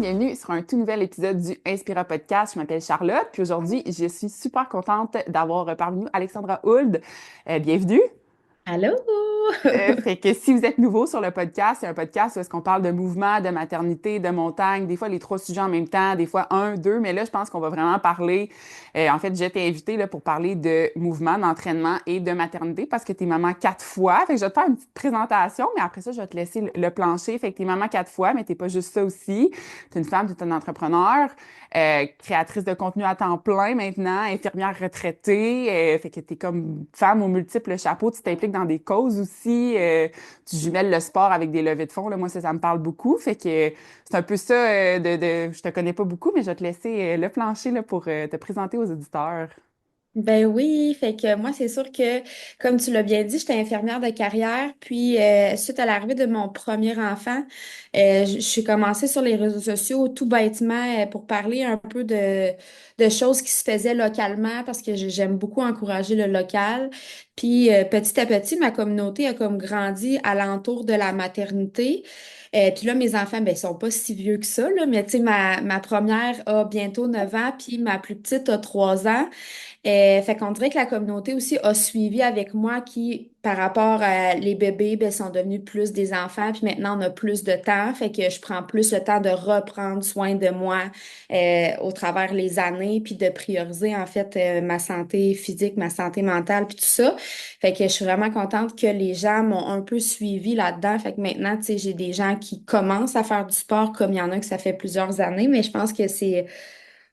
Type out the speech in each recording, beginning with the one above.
bienvenue sur un tout nouvel épisode du Inspira Podcast. Je m'appelle Charlotte, puis aujourd'hui, je suis super contente d'avoir parmi nous Alexandra Hould. Bienvenue. Allô? Fait que si vous êtes nouveau sur le podcast, c'est un podcast où est-ce qu'on parle de mouvement, de maternité, de montagne, des fois les trois sujets en même temps, des fois un, deux, mais là, je pense qu'on va vraiment parler. En fait, j'ai été invitée là, pour parler de mouvement, d'entraînement et de maternité parce que t'es maman quatre fois. Fait que je vais te faire une petite présentation, mais après ça, je vais te laisser le plancher. Fait que t'es maman quatre fois, mais t'es pas juste ça aussi. T'es une femme, t'es un entrepreneur, créatrice de contenu à temps plein maintenant, infirmière retraitée. Fait que t'es comme femme aux multiples chapeaux, tu t'impliques dans des causes aussi. Tu jumelles le sport avec des levées de fonds. Là, moi, ça me parle beaucoup. Fait que c'est un peu ça je te connais pas beaucoup, mais je vais te laisser le plancher là, pour te présenter aux auditeurs. Ben oui, fait que moi, c'est sûr que, comme tu l'as bien dit, j'étais infirmière de carrière, puis suite à l'arrivée de mon premier enfant, je suis commencée sur les réseaux sociaux tout bêtement pour parler un peu de choses qui se faisaient localement, parce que j'aime beaucoup encourager le local. Puis petit à petit, ma communauté a comme grandi alentour de la maternité. Puis là, mes enfants, ben, ils sont pas si vieux que ça, là, mais tu sais, ma première a bientôt 9 ans, puis ma plus petite a 3 ans. Fait qu'on dirait que la communauté aussi a suivi avec moi qui, par rapport à les bébés, ben, sont devenus plus des enfants, puis maintenant on a plus de temps, fait que je prends plus le temps de reprendre soin de moi au travers les années, puis de prioriser en fait ma santé physique, ma santé mentale, puis tout ça. Fait que je suis vraiment contente que les gens m'ont un peu suivi là-dedans. Fait que maintenant, tu sais, j'ai des gens qui commencent à faire du sport comme il y en a que ça fait plusieurs années, mais je pense que c'est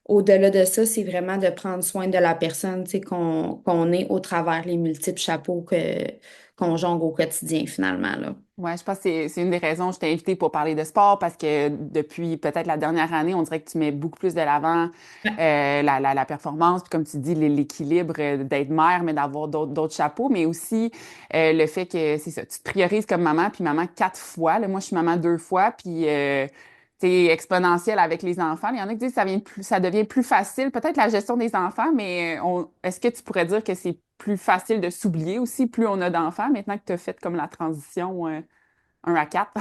au-delà de ça, c'est vraiment de prendre soin de la personne, tu sais, qu'on est au travers les multiples chapeaux qu'on jongle au quotidien, finalement, là. Ouais, je pense que c'est une des raisons que je t'ai invitée pour parler de sport parce que depuis peut-être la dernière année, on dirait que tu mets beaucoup plus de l'avant la performance, puis comme tu dis, l'équilibre d'être mère, mais d'avoir d'autres chapeaux, mais aussi le fait que c'est ça, tu te priorises comme maman, puis maman quatre fois. Là, moi, je suis maman deux fois, puis c'est exponentiel avec les enfants. Il y en a qui disent que ça devient plus facile, peut-être la gestion des enfants, mais est-ce que tu pourrais dire que c'est plus facile de s'oublier aussi, plus on a d'enfants, maintenant que tu as fait comme la transition 1 à 4.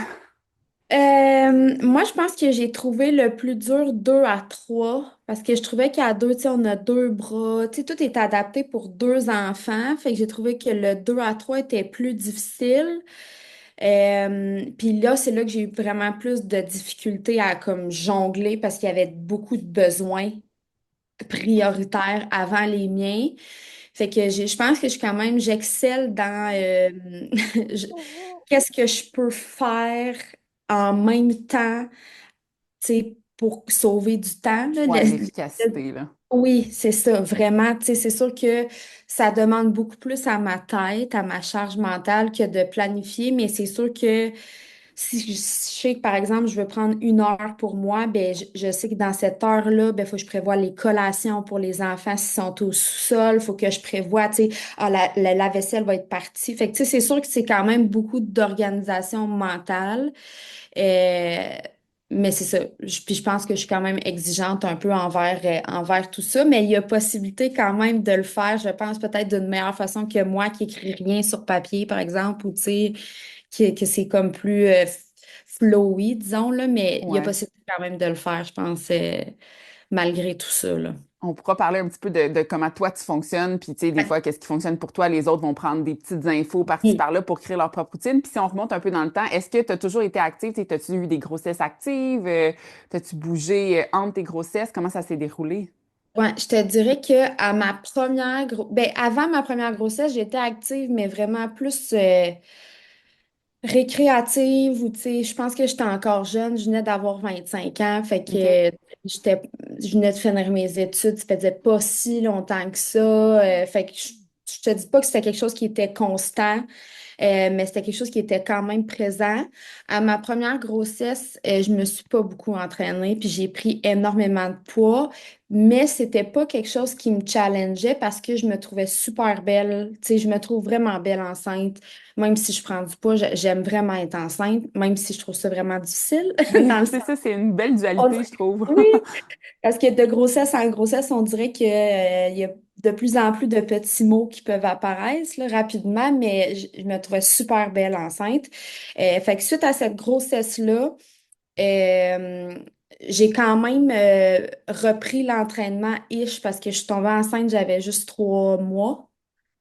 Moi, je pense que j'ai trouvé le plus dur 2 à 3 parce que je trouvais qu'à deux, tu sais, on a 2 bras, tu sais, tout est adapté pour 2 enfants. Fait que j'ai trouvé que le 2 à 3 était plus difficile. Puis là, c'est là que j'ai eu vraiment plus de difficultés à comme jongler parce qu'il y avait beaucoup de besoins prioritaires avant les miens. Fait que je pense que j'excelle dans je- qu'est-ce que je peux faire en même temps, tu sais, pour sauver du temps, là. Ouais, l'efficacité, là. Oui, c'est ça, vraiment. Tu sais, c'est sûr que ça demande beaucoup plus à ma tête, à ma charge mentale que de planifier, mais c'est sûr que si je sais que, par exemple, je veux prendre 1 heure pour moi, ben, je sais que dans cette heure-là, ben, faut que je prévoie les collations pour les enfants s'ils sont au sous-sol. Faut que je prévoie, tu sais, ah, la vaisselle va être partie. Fait que, tu sais, c'est sûr que c'est quand même beaucoup d'organisation mentale. Euh, mais c'est ça. Puis je pense que je suis quand même exigeante un peu envers tout ça. Mais il y a possibilité quand même de le faire, je pense, peut-être d'une meilleure façon que moi qui écris rien sur papier, par exemple, ou tu sais, que c'est comme plus flowy, disons, là. Mais il y a Ouais. possibilité quand même de le faire, je pense, malgré tout ça, là. On pourra parler un petit peu de comment toi tu fonctionnes, puis tu sais, des fois, qu'est-ce qui fonctionne pour toi, les autres vont prendre des petites infos par-ci Oui. par-là pour créer leur propre routine. Puis si on remonte un peu dans le temps, est-ce que tu as toujours été active? As-tu eu des grossesses actives? T'as-tu bougé entre tes grossesses? Comment ça s'est déroulé? Ouais, je te dirais que à ma ben, avant ma première grossesse, j'étais active, mais vraiment plus récréative ou tu sais, je pense que j'étais encore jeune, je venais d'avoir 25 ans, fait OK. que j'étais, je venais de finir mes études, ça faisait pas si longtemps que ça, fait que je te dis pas que c'était quelque chose qui était constant, mais c'était quelque chose qui était quand même présent. À ma première grossesse, je me suis pas beaucoup entraînée, puis j'ai pris énormément de poids, mais c'était pas quelque chose qui me challengeait parce que je me trouvais super belle, tu sais, je me trouve vraiment belle enceinte. Même si je prends du poids, j'aime vraiment être enceinte, même si je trouve ça vraiment difficile. Oui, Dans le c'est sens, ça, c'est une belle on dualité, dirait- je trouve. oui, parce que de grossesse en grossesse, on dirait que, il y a de plus en plus de petits mots qui peuvent apparaître là, rapidement, mais je me trouvais super belle enceinte. Fait que suite à cette grossesse-là, j'ai quand même repris l'entraînement-ish parce que je suis tombée enceinte, j'avais juste 3 mois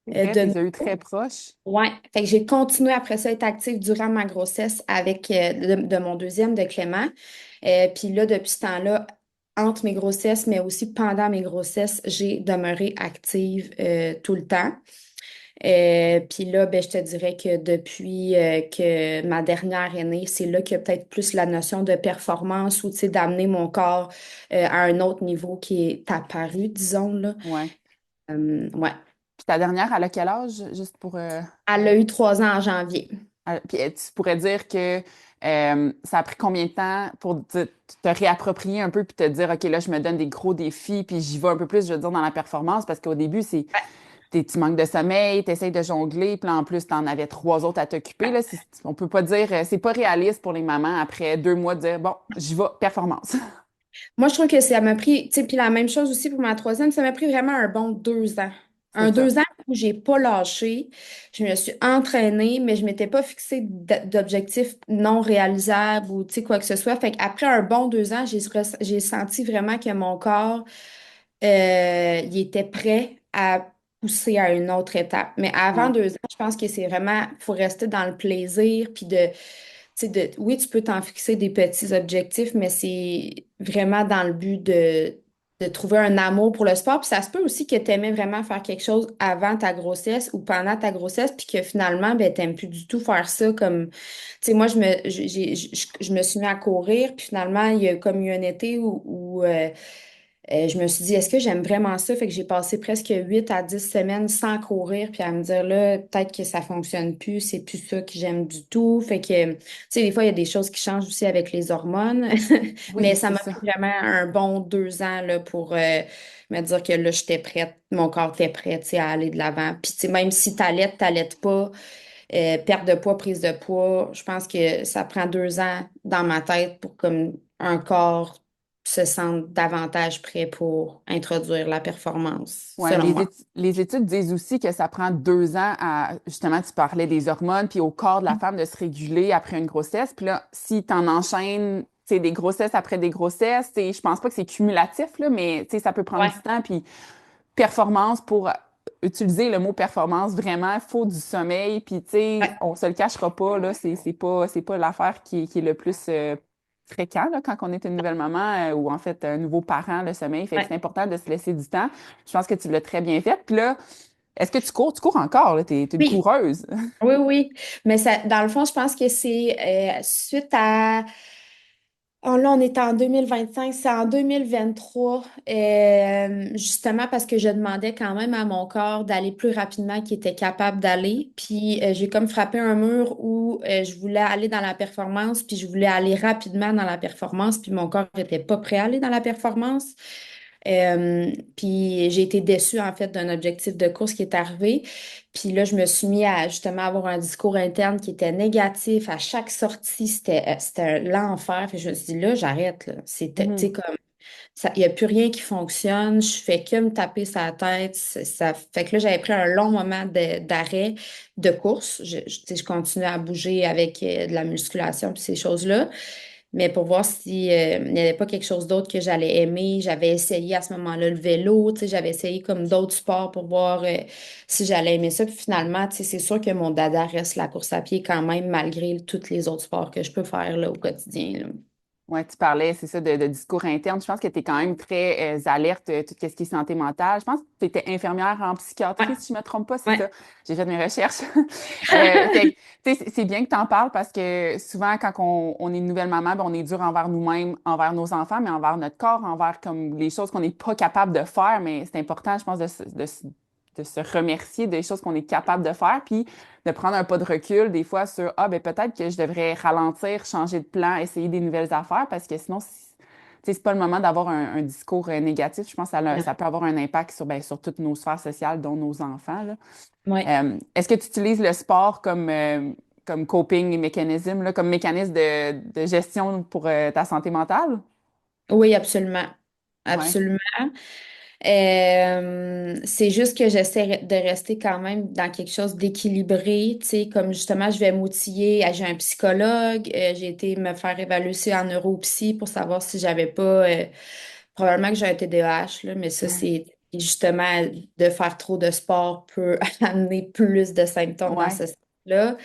OK, tu de les as eu très proches. ouais. Fait que j'ai continué après ça à être active durant ma grossesse avec de mon deuxième de Clément. Puis là, depuis ce temps-là, entre mes grossesses, mais aussi pendant mes grossesses, j'ai demeuré active tout le temps. Puis là, ben, je te dirais que depuis que ma dernière est née, c'est là qu'il y a peut-être plus la notion de performance ou, tu sais, d'amener mon corps à un autre niveau qui est apparu, disons, là. Ouais. Ouais. Puis ta dernière, elle a quel âge, juste pour... Elle a eu 3 ans en janvier. puis tu pourrais dire que ça a pris combien de temps pour te réapproprier un peu puis te dire, OK, là, je me donne des gros défis puis j'y vais un peu plus, je veux dire, dans la performance parce qu'au début, tu manques de sommeil, tu essaies de jongler, puis là, en plus, tu en avais trois autres à t'occuper. Là, on peut pas dire, c'est pas réaliste pour les mamans après 2 mois de dire, bon, j'y vais, performance. Moi, je trouve que ça m'a pris, tu sais, puis la même chose aussi pour ma troisième, ça m'a pris vraiment un bon 2 ans. C'est Un ça. 2 ans où j'ai pas lâché, je me suis entraînée, mais je m'étais pas fixé d'objectifs non réalisables ou, tu sais, quoi que ce soit. Fait qu'après un bon 2 ans, j'ai senti vraiment que mon corps, il était prêt à pousser à une autre étape. Mais avant Ouais. 2 ans, je pense que c'est vraiment, faut rester dans le plaisir, puis de sais, oui, tu peux t'en fixer des petits objectifs, mais c'est vraiment dans le but de trouver un amour pour le sport. Puis ça se peut aussi que tu aimais vraiment faire quelque chose avant ta grossesse ou pendant ta grossesse, puis que finalement, ben, tu plus du tout faire ça comme. Tu sais, moi, je me suis mis à courir, puis finalement, il y a comme eu un été où je me suis dit, est-ce que j'aime vraiment ça? Fait que j'ai passé presque 8 à 10 semaines sans courir, puis à me dire, là, peut-être que ça fonctionne plus, c'est plus ça que j'aime du tout. Fait que, tu sais, des fois, il y a des choses qui changent aussi avec les hormones, mais Oui, ça c'est m'a pris ça. vraiment un bon 2 ans, là, pour me dire que là, j'étais prête, mon corps était prêt, tu sais, à aller de l'avant. Puis, tu sais, même si t'allaites pas, perte de poids, prise de poids, je pense que ça prend 2 ans dans ma tête pour comme un corps se sente davantage prêt pour introduire la performance, Ouais, selon moi. les études disent aussi que ça prend 2 ans à, justement, tu parlais des hormones, puis au corps de la femme de se réguler après une grossesse. Puis là, si tu en enchaînes, tu sais, des grossesses après des grossesses, tu sais, je pense pas que c'est cumulatif, là, mais tu sais, ça peut prendre Ouais. du temps. Puis performance, pour utiliser le mot performance, vraiment, il faut du sommeil. Puis, tu sais, Ouais. on se le cachera pas, là, c'est pas l'affaire qui est le plus fréquent, là, quand on est une nouvelle maman ou en fait un nouveau parent, le sommeil. Fait que Ouais. c'est important de se laisser du temps. Je pense que tu l'as très bien fait. Puis là, est-ce que tu cours? Tu cours encore, là, t'es une Oui, coureuse. oui, oui. Mais ça, dans le fond, je pense que c'est suite à. Oh, là, on est en 2025, c'est en 2023, justement parce que je demandais quand même à mon corps d'aller plus rapidement qu'il était capable d'aller. Puis j'ai comme frappé un mur où je voulais aller dans la performance, puis je voulais aller rapidement dans la performance, puis mon corps n'était pas prêt à aller dans la performance. Puis j'ai été déçue en fait d'un objectif de course qui est arrivé. Puis là, je me suis mis à justement avoir un discours interne qui était négatif. À chaque sortie, c'était l'enfer. Puis je me suis dit, là, j'arrête. Là. C'était, tu Mhm. sais, comme, il n'y a plus rien qui fonctionne. Je fais que me taper sa tête. Ça fait que là, j'avais pris un long moment d'arrêt de course. Tu sais, je continuais à bouger avec de la musculation puis ces choses-là. Mais pour voir si, il n'y avait pas quelque chose d'autre que j'allais aimer. J'avais essayé à ce moment-là le vélo, tu sais, j'avais essayé comme d'autres sports pour voir si j'allais aimer ça. Puis finalement, tu sais, c'est sûr que mon dada reste la course à pied quand même, malgré tous les autres sports que je peux faire là, au quotidien, là. Ouais, tu parlais, c'est ça, de discours interne. Je pense que tu es quand même très alerte, tout ce qui est santé mentale. Je pense que tu étais infirmière en Ouais, psychiatrie, si je me trompe pas, c'est ouais. ça. J'ai fait mes recherches. Fait que, tu sais, c'est bien que tu en parles parce que souvent, quand on est une nouvelle maman, ben, on est dur envers nous-mêmes, envers nos enfants, mais envers notre corps, envers comme les choses qu'on n'est pas capable de faire. Mais c'est important, je pense, de se remercier des choses qu'on est capable de faire, puis de prendre un pas de recul des fois sur, ah, ben peut-être que je devrais ralentir, changer de plan, essayer des nouvelles affaires, parce que sinon, tu sais, c'est pas le moment d'avoir un discours négatif. Je pense que ça peut avoir un impact sur, ben, sur toutes nos sphères sociales, dont nos enfants, là. Ouais. Est-ce que tu utilises le sport comme coping mécanisme, là, comme mécanisme de gestion pour ta santé mentale? Oui, absolument. Ouais. Absolument. C'est juste que j'essaie de rester quand même dans quelque chose d'équilibré, tu sais, comme justement, je vais m'outiller, j'ai un psychologue, j'ai été me faire évaluer aussi en neuropsy pour savoir si j'avais pas, probablement que j'ai un TDAH, là, mais ça, c'est justement de faire trop de sport peut amener plus de symptômes dans Ouais, ce sens-là.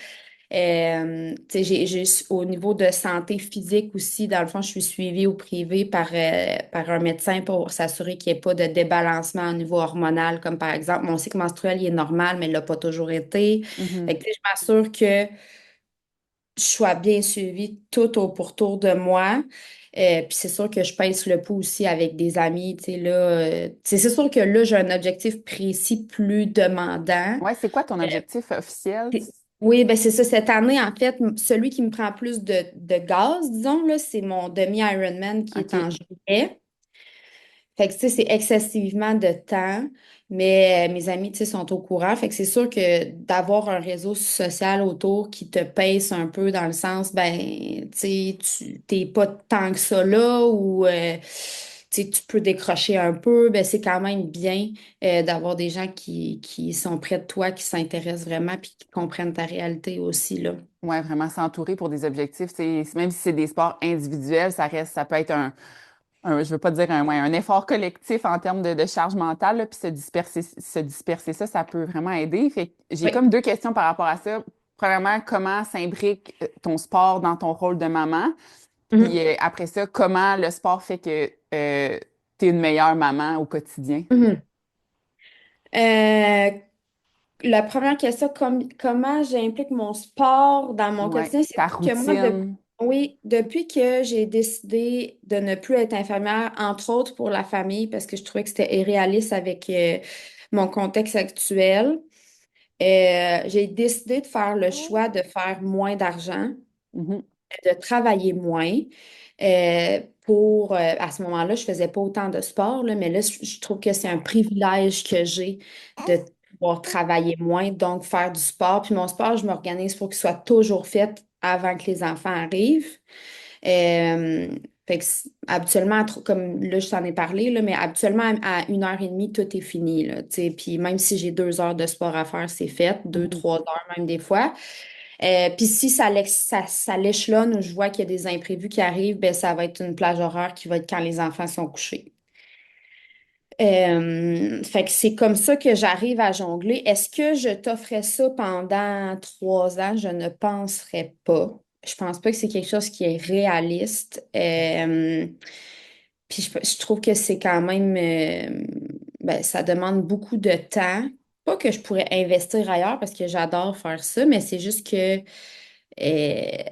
Tu sais, au niveau de santé physique aussi, dans le fond, je suis suivie au privé par un médecin pour s'assurer qu'il n'y ait pas de débalancement au niveau hormonal, comme par exemple, mon cycle menstruel, il est normal, mais il ne l'a pas toujours été. Fait mhm. que, tu sais, je m'assure que je sois bien suivie tout au pourtour de moi. Puis c'est sûr que je pèse le pouls aussi avec des amis, tu sais, là. C'est sûr que là, j'ai un objectif précis plus demandant. Ouais, c'est quoi ton objectif officiel? Oui, ben c'est ça. Cette année, en fait, celui qui me prend plus de gaz, disons, là, c'est mon demi-Ironman qui est OK. en juillet. Fait que, tu sais, c'est excessivement de temps, mais mes amis, tu sais, sont au courant. Fait que c'est sûr que d'avoir un réseau social autour qui te pèse un peu dans le sens, ben, tu sais, tu t'es pas tant que ça là ou, tu sais, tu peux décrocher un peu, ben, c'est quand même bien d'avoir des gens qui sont près de toi, qui s'intéressent vraiment puis qui comprennent ta réalité aussi, là. Ouais, vraiment s'entourer pour des objectifs. Même si c'est des sports individuels, ça peut être je veux pas dire un effort collectif en termes de charge mentale, là, puis se disperser ça, ça peut vraiment aider. Fait que j'ai Oui. comme deux questions par rapport à ça. Premièrement, comment s'imbrique ton sport dans ton rôle de maman? Puis Mhm. après ça, comment le sport fait que tu es une meilleure maman au quotidien? Mhm. Euh, La première question, comment j'implique mon sport dans mon Ouais, quotidien, c'est ta que moi, routine. oui, depuis que j'ai décidé de ne plus être infirmière, entre autres pour la famille, parce que je trouvais que c'était irréaliste avec mon contexte actuel, j'ai décidé de faire le choix de faire moins d'argent, Mhm, de travailler moins. À ce moment-là, je faisais pas autant de sport, là, mais là, je trouve que c'est un privilège que j'ai de pouvoir travailler moins, donc faire du sport. Puis mon sport, je m'organise pour qu'il soit toujours fait avant que les enfants arrivent. Euh, Fait que habituellement, comme là, je t'en ai parlé, là, mais habituellement, à 1h30, tout est fini, là, tu sais. Puis même si j'ai 2 heures de sport à faire, c'est fait, deux, mhm. 3 heures même des fois. Puis si ça l'échelonne ou je vois qu'il y a des imprévus qui arrivent, ben, ça va être une plage horaire qui va être quand les enfants sont couchés. Fait que c'est comme ça que j'arrive à jongler. Est-ce que je t'offrais ça pendant 3 ans? Je ne penserais pas. Je pense pas que c'est quelque chose qui est réaliste. Puis je trouve que c'est quand même, ben, ça demande beaucoup de temps. Pas que je pourrais investir ailleurs parce que j'adore faire ça, mais c'est juste que euh,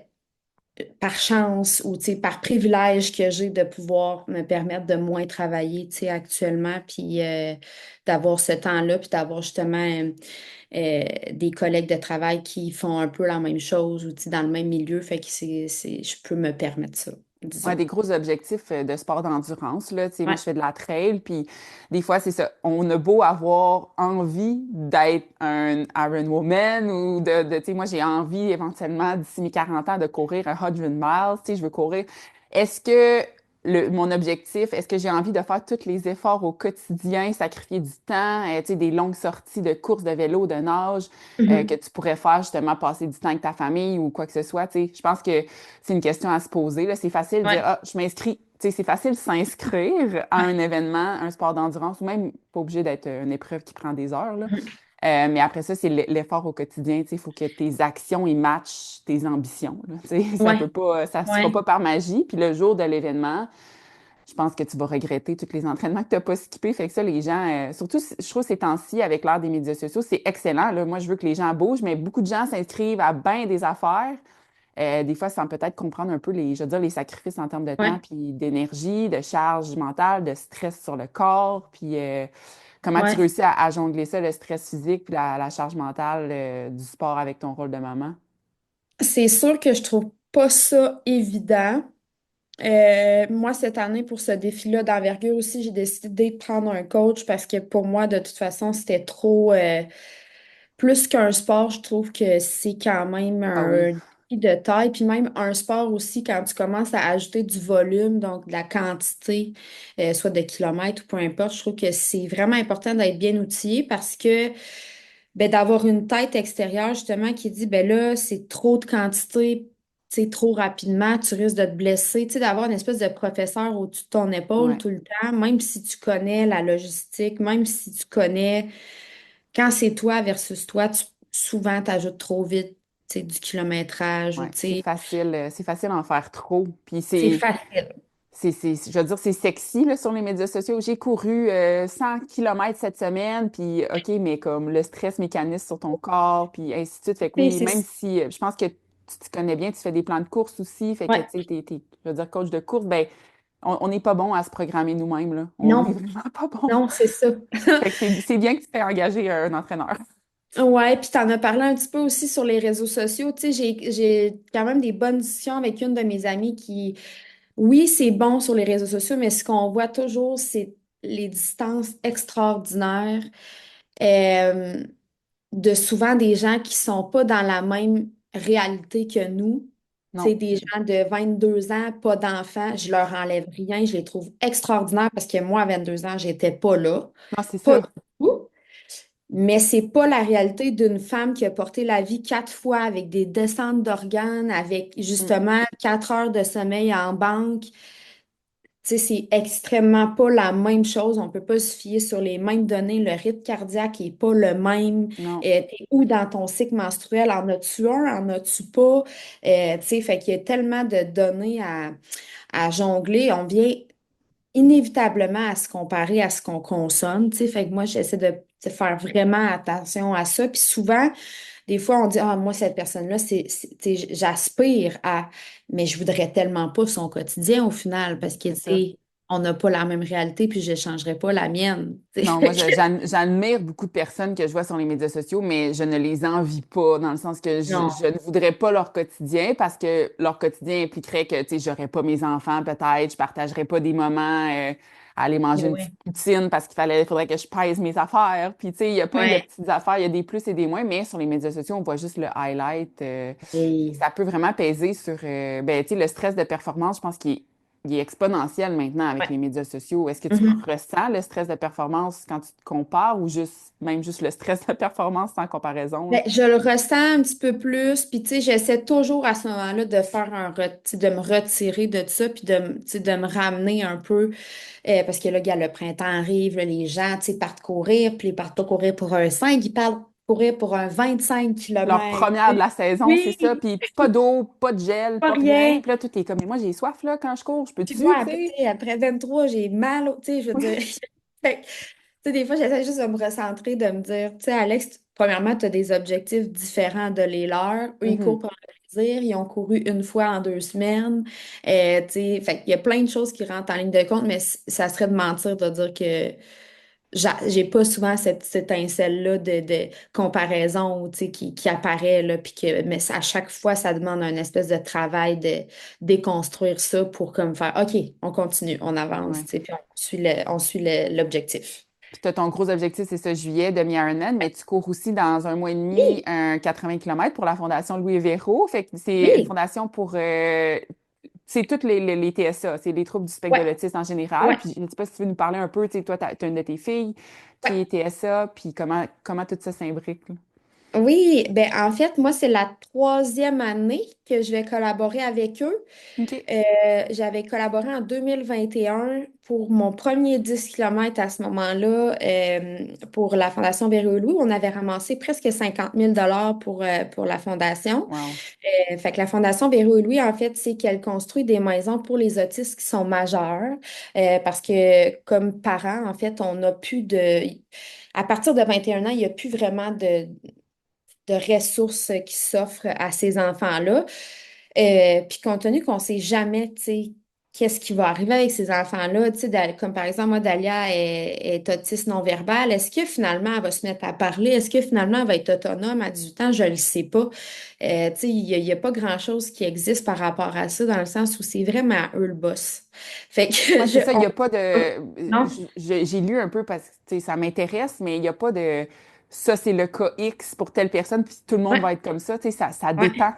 par chance ou tu sais, par privilège que j'ai de pouvoir me permettre de moins travailler tu sais, actuellement, puis d'avoir ce temps-là, puis d'avoir justement des collègues de travail qui font un peu la même chose ou tu sais, dans le même milieu, fait que je peux me permettre ça, Ouais, disons. des gros objectifs de sport d'endurance, là. Tu sais, moi, Ouais. je fais de la trail, puis des fois, c'est ça. On a beau avoir envie d'être un Ironwoman ou tu sais, moi, j'ai envie éventuellement, d'ici mes 40 ans, de courir un 100 miles. Tu sais, je veux courir. Est-ce que mon objectif, est-ce que j'ai envie de faire tous les efforts au quotidien, sacrifier du temps, tu sais, des longues sorties de course, de vélo, de nage, que Mhm. tu pourrais faire justement passer du temps avec ta famille ou quoi que ce soit, tu sais? Je pense que c'est une question à se poser, là. C'est facile de dire, Ouais. ah, je m'inscris. Tu sais, c'est facile de s'inscrire à un événement, un sport d'endurance, ou même pas obligé d'être une épreuve qui prend des heures, là. Mhm. Mais après ça, c'est l'effort au quotidien. Tu sais, il faut que tes actions y matchent tes ambitions, là. Tu sais, Ouais. ça se fera Ouais. pas par magie. Puis le jour de l'événement, je pense que tu vas regretter tous les entraînements que tu n'as pas skippés. Fait que ça, les gens, surtout, je trouve ces temps-ci, avec l'ère des médias sociaux, c'est excellent, là. Moi, je veux que les gens bougent, mais beaucoup de gens s'inscrivent à bien des affaires. Des fois, sans peut-être comprendre un peu je veux dire, les sacrifices en termes de temps, Ouais. puis d'énergie, de charge mentale, de stress sur le corps, puis comment tu Ouais. réussis à jongler ça, le stress physique, puis la charge mentale du sport avec ton rôle de maman. C'est sûr que je trouve pas ça évident. Moi, cette année, pour ce défi-là d'envergure aussi, j'ai décidé de prendre un coach parce que pour moi, de toute façon, c'était trop plus qu'un sport. Je trouve que c'est quand même Ah oui. pris de taille, puis même un sport aussi, quand tu commences à ajouter du volume, donc de la quantité, soit de kilomètres ou peu importe, je trouve que c'est vraiment important d'être bien outillé parce que ben, d'avoir une tête extérieure justement qui dit ben là, c'est trop de quantité, tu sais, trop rapidement, tu risques de te blesser, tu sais, d'avoir une espèce de professeur au-dessus de ton épaule Ouais, tout le temps, même si tu connais la logistique, même si tu connais quand c'est toi versus toi, souvent tu ajoutes trop vite, tu sais, du kilométrage ou ouais, tu sais, c'est facile d'en faire trop. Puis c'est facile. je veux dire, c'est sexy là, sur les médias sociaux. J'ai couru 100 km cette semaine, puis OK, mais comme le stress mécanise sur ton corps, puis ainsi de suite. Fait que Tu oui, sais, même si je pense que tu te connais bien, tu fais des plans de course aussi, fait que tu ouais, sais, je veux dire, coach de course, ben, on n'est pas bon à se programmer nous-mêmes, là. On n'est non, vraiment pas bon. non, c'est ça. Fait que c'est bien que tu fais engager un entraîneur. Ouais, puis t'en as parlé un petit peu aussi sur les réseaux sociaux. Tu sais, j'ai quand même des bonnes discussions avec une de mes amies qui, oui, c'est bon sur les réseaux sociaux, mais ce qu'on voit toujours, c'est les distances extraordinaires euh, de souvent des gens qui sont pas dans la même réalité que nous. Tu sais, Non. des gens de 22 ans, pas d'enfants, je leur enlève rien, je les trouve extraordinaires parce que moi, à 22 ans, j'étais pas là. Non, c'est Pas ça. du tout. Mais c'est pas la réalité d'une femme qui a porté la vie 4 fois avec des descentes d'organes, avec Mm. justement 4 heures de sommeil en banque. Tu sais, c'est extrêmement pas la même chose. On peut pas se fier sur les mêmes données. Le rythme cardiaque est pas le même. Non. T'es où dans ton cycle menstruel? En as-tu un? En as-tu pas? Tu sais, fait qu'il y a tellement de données à jongler. On vient inévitablement à se comparer à ce qu'on consomme, tu sais. Fait que moi, j'essaie de faire vraiment attention à ça. Puis souvent, des fois, on dit, ah, moi, cette personne-là, tu sais, j'aspire à, mais je voudrais tellement pas son quotidien au final parce que, C'est tu ça. sais, on n'a pas la même réalité, puis je ne changerai pas la mienne. Tu sais. Non, moi, j'admire beaucoup de personnes que je vois sur les médias sociaux, mais je ne les envie pas, dans le sens que Non. je ne voudrais pas leur quotidien parce que leur quotidien impliquerait que, tu sais, j'aurais pas mes enfants, peut-être, je partagerais pas des moments à aller Mais manger une oui. petite poutine parce il faudrait que je pèse mes affaires. Puis, tu sais, il y a plein de Ouais. petites affaires, il y a des plus et des moins, mais sur les médias sociaux, on voit juste le highlight. Et Et- ça peut vraiment peser sur, ben, tu sais, le stress de performance, je pense il est exponentiel maintenant avec ouais. les médias sociaux. Est-ce que tu Mhm. ressens le stress de performance quand tu te compares ou juste, même juste le stress de performance sans comparaison, là? Ben, je le ressens un petit peu plus, puis tu sais, j'essaie toujours à ce moment-là de faire tu sais, de me retirer de ça, puis tu sais, de me ramener un peu, parce que là, gars, le printemps arrive, là, les gens, tu sais, partent courir, puis ils partent pas courir pour un 5, ils partent courir pour un 25 Leur km. première de la saison, c'est ça. Oui, Puis pas d'eau, pas de gel, pas pas rien. rien. Puis là, tout est comme, mais moi, j'ai soif, là, quand je cours, je Puis moi, peux-tu, tu après, tu sais? sais, après 23, j'ai mal, tu sais, je veux dire. Fait que, tu sais, des fois, j'essaie juste de me recentrer, de me dire, tu sais, Alex, premièrement, tu as des objectifs différents de les leurs. Eux, ils courent Mhm. pour le plaisir. Ils ont couru une fois en 2 semaines. Tu sais, fait qu'il y a plein de choses qui rentrent en ligne de compte, mais ça serait de mentir de dire que j'ai pas souvent cette étincelle-là de comparaison, tu sais, qui apparaît, là, puis que, mais à chaque fois, ça demande un espèce de travail de déconstruire ça pour comme faire, OK, on continue, on avance, Ouais. tu sais, puis on suit l'objectif. Puis t'as ton gros objectif, c'est ça, juillet, demi-Ironman, mais tu cours aussi dans un mois et demi Oui, un 80 km pour la Fondation Louis Véro. Fait que c'est une oui, fondation pour c'est toutes les TSA, c'est les troubles du spectre de ouais, l'autisme en général. ouais. Puis je ne sais pas si tu veux nous parler un peu, tu sais, toi, tu as une de tes filles qui Ouais. est TSA, puis comment tout ça s'imbrique, là. Oui, ben en fait, moi, c'est la troisième année que je vais collaborer avec eux. OK. J'avais collaboré en 2021 pour mon premier 10 km à ce moment-là pour la Fondation Berry-Louis. On avait ramassé presque 50 000 $ pour la fondation. Wow. Fait que la Fondation Berry-Louis, en fait, c'est qu'elle construit des maisons pour les autistes qui sont majeurs parce que comme parents, en fait, on n'a plus de... À partir de 21 ans, il n'y a plus vraiment de ressources qui s'offrent à ces enfants-là. Puis compte tenu qu'on ne sait jamais, tu sais, qu'est-ce qui va arriver avec ces enfants-là, tu sais, comme par exemple, moi, Dalia est autiste non-verbal, est-ce que finalement, elle va se mettre à parler? Est-ce que finalement, elle va être autonome à 18 ans? Je ne le sais pas. Tu sais, il y a pas grand-chose qui existe par rapport à ça, dans le sens où c'est vraiment à eux le boss. Fait que Ouais, c'est ça, il n'y a pas de. non? J'ai lu un peu parce que tu sais, ça m'intéresse, mais il n'y a pas de. ça, c'est le cas X pour telle personne, puis tout le monde Ouais, va être comme ça. Tu sais, ça ouais. dépend.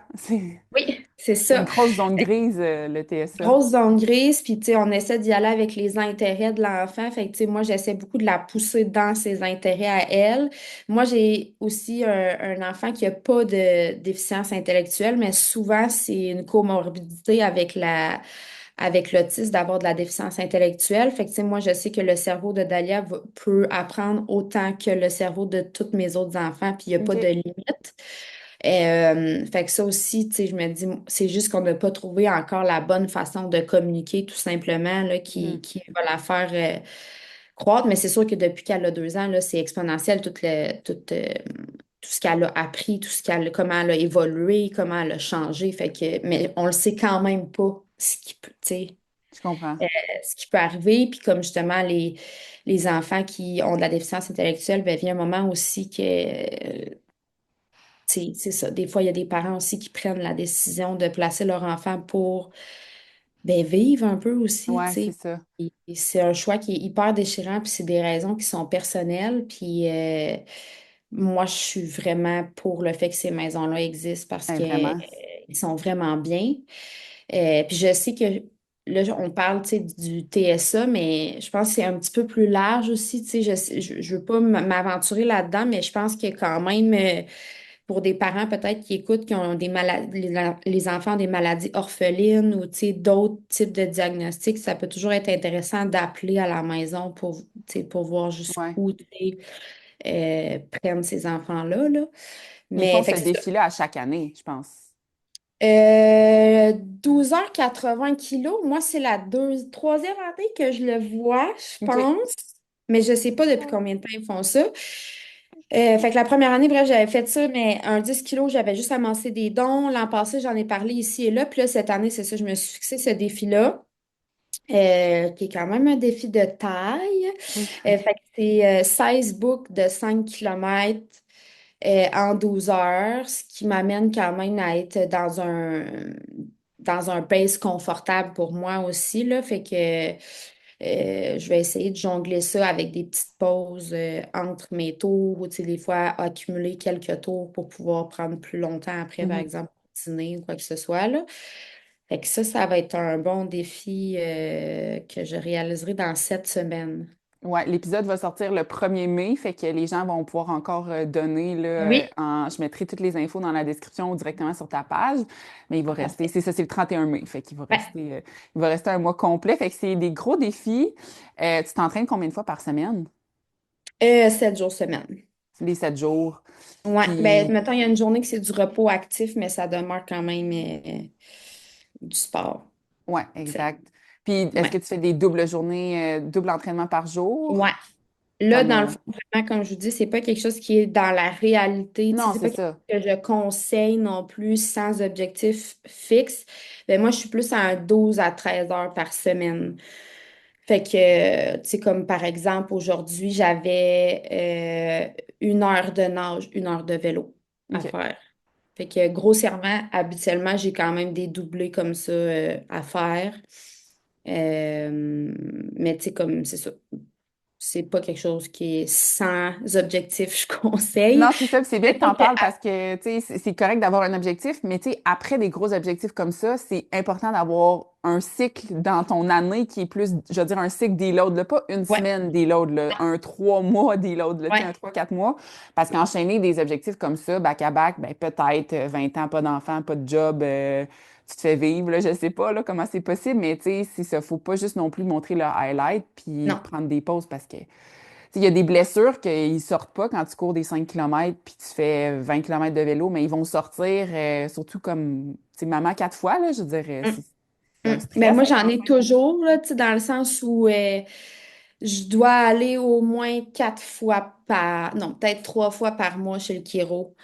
Oui, c'est C'est une ça. grosse zone grise, le TSA. Grosse zone grise, puis tu sais, on essaie d'y aller avec les intérêts de l'enfant. Fait que tu sais, moi, j'essaie beaucoup de la pousser dans ses intérêts à elle. Moi, j'ai aussi un enfant qui n'a pas de déficience intellectuelle, mais souvent, c'est une comorbidité avec l'autisme d'avoir de la déficience intellectuelle. Fait que tu sais, moi, je sais que le cerveau de Dahlia peut apprendre autant que le cerveau de tous mes autres enfants, puis il n'y a pas de OK. limite. Fait que ça aussi, tu sais, je me dis, c'est juste qu'on n'a pas trouvé encore la bonne façon de communiquer, tout simplement, là, Mhm. qui va la faire croître. Mais c'est sûr que depuis qu'elle a 2 ans, là, c'est exponentiel, tout ce qu'elle a appris, comment elle a évolué, comment elle a changé. Fait que, mais on le sait quand même pas ce qui peut, tu sais, Je comprends. ce qui peut arriver. Puis comme justement, les enfants qui ont de la déficience intellectuelle, ben, vient un moment aussi que c'est ça. Des fois, il y a des parents aussi qui prennent la décision de placer leur enfant pour ben, vivre un peu aussi, tu Ouais, c'est sais. ça. Et c'est un choix qui est hyper déchirant, puis c'est des raisons qui sont personnelles. Puis moi, je suis vraiment pour le fait que ces maisons-là existent parce qu'ils Vraiment. sont vraiment bien. Puis je sais que là, on parle, tu sais, du TSA, mais je pense que c'est un petit peu plus large aussi, tu sais. Je veux pas m'aventurer là-dedans, mais je pense que quand même pour des parents peut-être qui écoutent, qui ont des maladies, les enfants ont des maladies orphelines ou tu sais, d'autres types de diagnostics, ça peut toujours être intéressant d'appeler à la maison pour, tu sais, pour voir Ouais. jusqu'où tu sais, prennent ces enfants-là, là. Ils Mais font fait ce que c'est ça. défi-là à chaque année, je pense. 12h80 kilos, moi, c'est la troisième année que je le vois, je OK. pense. Mais je sais pas depuis combien de temps ils font ça. Fait que la première année, bref, j'avais fait ça, mais un 10 kilos, j'avais juste amassé des dons. L'an passé, j'en ai parlé ici et là. Puis là, cette année, c'est ça, je me suis fixé ce défi-là, qui est quand même un défi de taille. Oui. Fait que c'est 16 boucles de 5 kilomètres en 12 heures, ce qui m'amène quand même à être dans un pace confortable pour moi aussi, là. Fait que je vais essayer de jongler ça avec des petites pauses entre mes tours ou, tu sais, des fois, accumuler quelques tours pour pouvoir prendre plus longtemps après, par Mhm. exemple, dîner ou quoi que ce soit, là. Fait que ça va être un bon défi que je réaliserai dans cette semaine. Ouais, l'épisode va sortir le 1er mai, fait que les gens vont pouvoir encore donner là, Oui. je mettrai toutes les infos dans la description ou directement sur ta page, mais il va Ah, rester, parfait. c'est ça, c'est le 31 mai, fait qu'il va Ouais. rester, il va rester un mois complet, fait que c'est des gros défis. Tu t'entraînes combien de fois par semaine? 7 jours semaine. Les 7 jours. Ouais, ben, Puis, mettons, il y a une journée que c'est du repos actif, mais ça demeure quand même du sport. ouais, Tu sais. exact. Puis, est-ce Ouais. que tu fais des doubles journées, double entraînement par jour? Ouais. Là, Comme, dans le fond, vraiment, comme je vous dis, c'est pas quelque chose qui est dans la réalité. Tu sais, non, c'est c'est pas quelque ça. chose que je conseille non plus sans objectif fixe. Ben, moi, je suis plus à un 12 à 13 heures par semaine. Fait que, tu sais, comme par exemple, aujourd'hui, j'avais 1 heure de nage, 1 heure de vélo à OK. faire. Fait que grossièrement, habituellement, j'ai quand même des doublés comme ça à faire. Mais tu sais, comme c'est ça. C'est pas quelque chose qui est sans objectif, je conseille. Non, c'est ça, puis c'est bien C'est que tu sûr en que parles parce que, tu sais, c'est correct d'avoir un objectif, mais tu sais, après des gros objectifs comme ça, c'est important d'avoir un cycle dans ton année qui est plus, je veux dire, un cycle deload, là, pas une ouais, semaine deload, là, un 3 mois deload, là, tu sais, ouais, un 3, 4 mois, parce qu'enchaîner des objectifs comme ça, back à back, ben peut-être 20 ans, pas d'enfant, pas de job, tu te fais vivre, là, je sais pas, là, comment c'est possible, mais tu sais, c'est ça, faut pas juste non plus montrer le highlight puis non. prendre des pauses parce que il y a des blessures qu'ils sortent pas quand tu cours des 5 kilomètres puis tu fais 20 kilomètres de vélo, mais ils vont sortir, surtout comme, tu sais, maman 4 fois, là, je dirais, Mm, c'est un Ben stress moi, être j'en ai enceinte. toujours, là, tu sais, dans le sens où je dois aller au moins 4 fois non, peut-être 3 fois par mois chez le chiro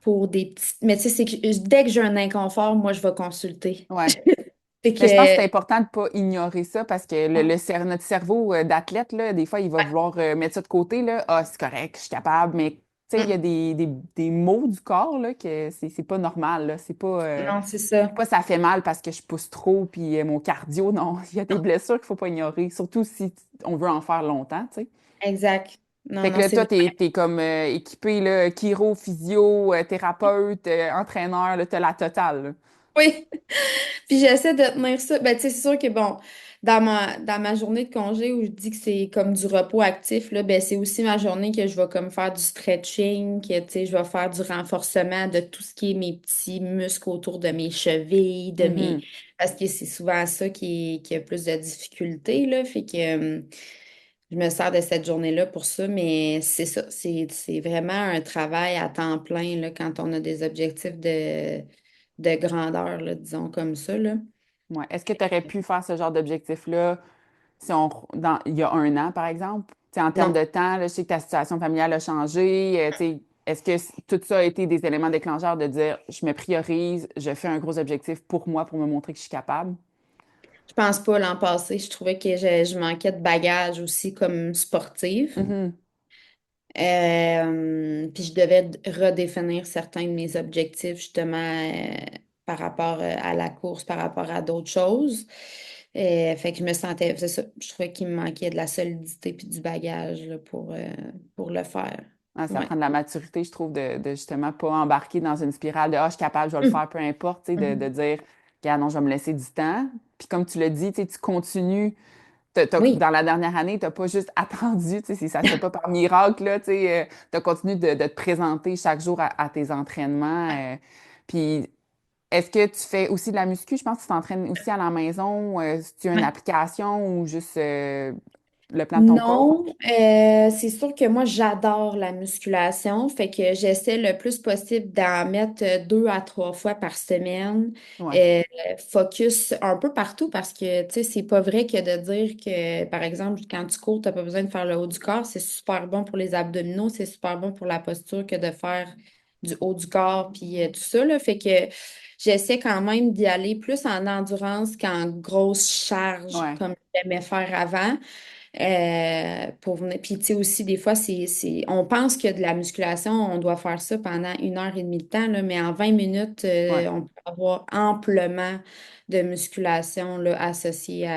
pour des petites. Mais tu sais, c'est que dès que j'ai un inconfort, moi, je vais consulter. Ouais. C'est Mais je pense que c'est que. important de pas ignorer ça parce que notre cerveau d'athlète, là, des fois, il va vouloir mettre ça de côté, là. Ah, c'est correct, je suis capable, mais tu sais, il y a Mm, des maux du corps, là, que c'est pas normal, là. non, c'est ça. C'est pas ça fait mal parce que je pousse trop puis mon cardio, non. Il y a des blessures qu'il faut pas ignorer, surtout si on veut en faire longtemps, tu sais. Exact. Non, Fait que non, là, c'est toi, t'es comme équipé, là, chiro, physio, thérapeute, entraîneur, là, t'as la totale, là. oui. Puis j'essaie de tenir ça. Ben, tu sais, c'est sûr que bon, dans ma journée de congé où je dis que c'est comme du repos actif, là, ben, c'est aussi ma journée que je vais comme faire du stretching, que tu sais, je vais faire du renforcement de tout ce qui est mes petits muscles autour de mes chevilles, de mes. Mhm. Parce que c'est souvent ça qui a plus de difficultés, là. Fait que je me sers de cette journée-là pour ça, mais c'est ça. C'est vraiment un travail à temps plein, là, quand on a des objectifs de grandeur, là, disons comme ça, là. Ouais. Est-ce que tu aurais pu faire ce genre d'objectif-là si il y a un an, par exemple? Tu sais, en termes Non, de temps, là, je sais que ta situation familiale a changé. Tu sais, est-ce que tout ça a été des éléments déclencheurs de dire, je me priorise, je fais un gros objectif pour moi, pour me montrer que je suis capable? je pense pas l'an passé. Je trouvais que je manquais de bagages aussi comme sportive. Mhm. Puis je devais redéfinir certains de mes objectifs justement par rapport à la course, par rapport à d'autres choses. Fait que je me sentais, c'est ça, je trouvais qu'il me manquait de la solidité puis du bagage là, pour le faire. Ah, ça Ouais. prend de la maturité, je trouve, de justement pas embarquer dans une spirale de, ah, je suis capable, je vais le faire, peu importe, tu sais, de Mhm. dire, regarde, non, je vais me laisser du temps. Puis comme tu l'as dit, tu sais, tu continues. Oui. Dans la dernière année, tu n'as pas juste attendu, tu sais, si ça se fait pas par miracle, là, tu sais, tu as continué de te présenter chaque jour à tes entraînements. Puis, est-ce que tu fais aussi de la muscu? Je pense que tu t'entraînes aussi à la maison. Si tu as une Ouais. application ou juste le plan de ton coach? Non, c'est sûr que moi j'adore la musculation, fait que j'essaie le plus possible d'en mettre 2 à 3 fois par semaine, Ouais, euh, focus un peu partout parce que tu sais c'est pas vrai que de dire que par exemple quand tu cours t'as pas besoin de faire le haut du corps, c'est super bon pour les abdominaux, c'est super bon pour la posture que de faire du haut du corps puis tout ça là, fait que j'essaie quand même d'y aller plus en endurance qu'en grosse charge ouais, comme j'aimais faire avant. Pour venir. Puis, tu sais, aussi, des fois, on pense que de la musculation, on doit faire ça pendant 1 heure et demie de temps, là, mais en 20 minutes, ouais. on peut avoir amplement de musculation là, associée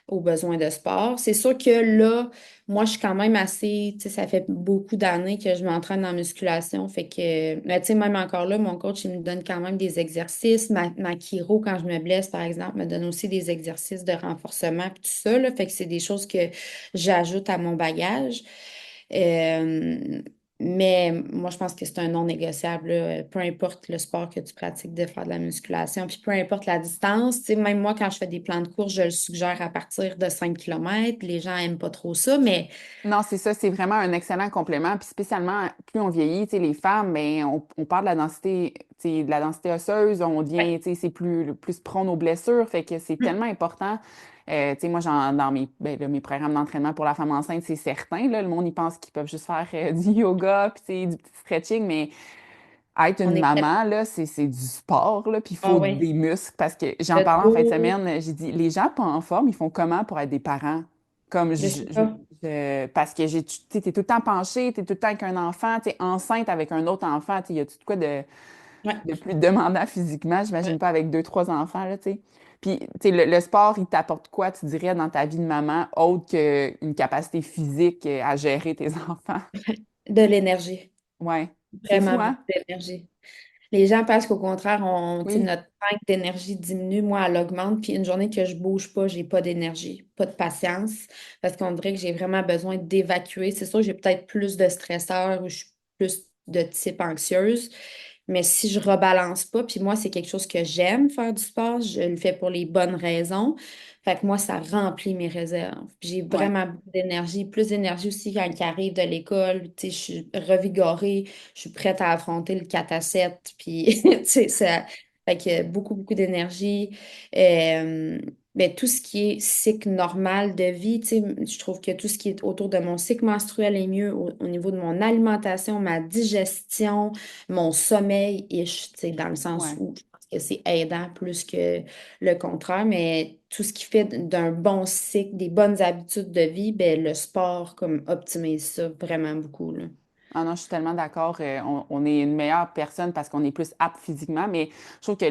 aux besoins de sport. C'est sûr que là, moi, je suis quand même assez, tu sais, ça fait beaucoup d'années que je m'entraîne en musculation, fait que, mais tu sais, même encore là, mon coach, il me donne quand même des exercices. Ma chiro, quand je me blesse, par exemple, me donne aussi des exercices de renforcement, puis tout ça, là, fait que c'est des choses que j'ajoute à mon bagage. Euh, mais moi, je pense que c'est un non négociable, là. Peu importe le sport que tu pratiques, de faire de la musculation, puis peu importe la distance. Tu sais, même moi, quand je fais des plans de course, je le suggère à partir de 5 kilomètres. Les gens n'aiment pas trop ça, mais Non, c'est ça, c'est vraiment un excellent complément. Puis spécialement, plus on vieillit, tu sais, les femmes, ben, on perd de la densité, tu sais, de la densité osseuse, on devient, tu sais, c'est plus prone aux blessures. Fait que c'est tellement important. Tu sais, moi, dans ben, là, mes programmes d'entraînement pour la femme enceinte, c'est certain, là, le monde, ils pense qu'ils peuvent juste faire du yoga, puis tu sais, du petit stretching, mais être on une est prêt. maman, là, c'est du sport, là, puis il Ah faut oui, des muscles. Parce que j'en le parlais en fin de dos, semaine, j'ai dit, les gens pas en forme, ils font comment pour être des parents? Comme je sais pas. parce que tu sais, t'es tout le temps penché, t'es tout le temps avec un enfant, t'es enceinte avec un autre enfant, tu sais, y a-tu de quoi Ouais, de plus demandant physiquement? J'imagine ouais. pas avec deux, trois enfants, là, tu sais. Puis, tu sais, le sport, il t'apporte quoi, tu dirais, dans ta vie de maman, autre qu'une capacité physique à gérer tes enfants? De l'énergie. Ouais. C'est fou, Vraiment beaucoup hein? d'énergie. Les gens pensent qu'au contraire, tu sais, Oui. notre tank d'énergie diminue. Moi, elle augmente. Puis une journée que je bouge pas, j'ai pas d'énergie, pas de patience. Parce qu'on dirait que j'ai vraiment besoin d'évacuer. C'est sûr, j'ai peut-être plus de stresseurs ou je suis plus de type anxieuse. Mais si je rebalance pas, puis moi, c'est quelque chose que j'aime faire du sport, je le fais pour les bonnes raisons. Fait que moi, ça remplit mes réserves. Puis j'ai Ouais. vraiment beaucoup d'énergie, plus d'énergie aussi quand il arrive de l'école. Tu sais, je suis revigorée, je suis prête à affronter le 4 à 7. Puis, tu sais, ça. Fait que beaucoup, beaucoup d'énergie. Mais tout ce qui est cycle normal de vie, tu sais, je trouve que tout ce qui est autour de mon cycle menstruel est mieux au niveau de mon alimentation, ma digestion, mon sommeil, ish, tu sais, dans le sens Ouais. où je pense que c'est aidant plus que le contraire, mais tout ce qui fait d'un bon cycle, des bonnes habitudes de vie, ben, le sport comme optimise ça vraiment beaucoup, là. Ah non, je suis tellement d'accord. On est une meilleure personne parce qu'on est plus apte physiquement, mais je trouve que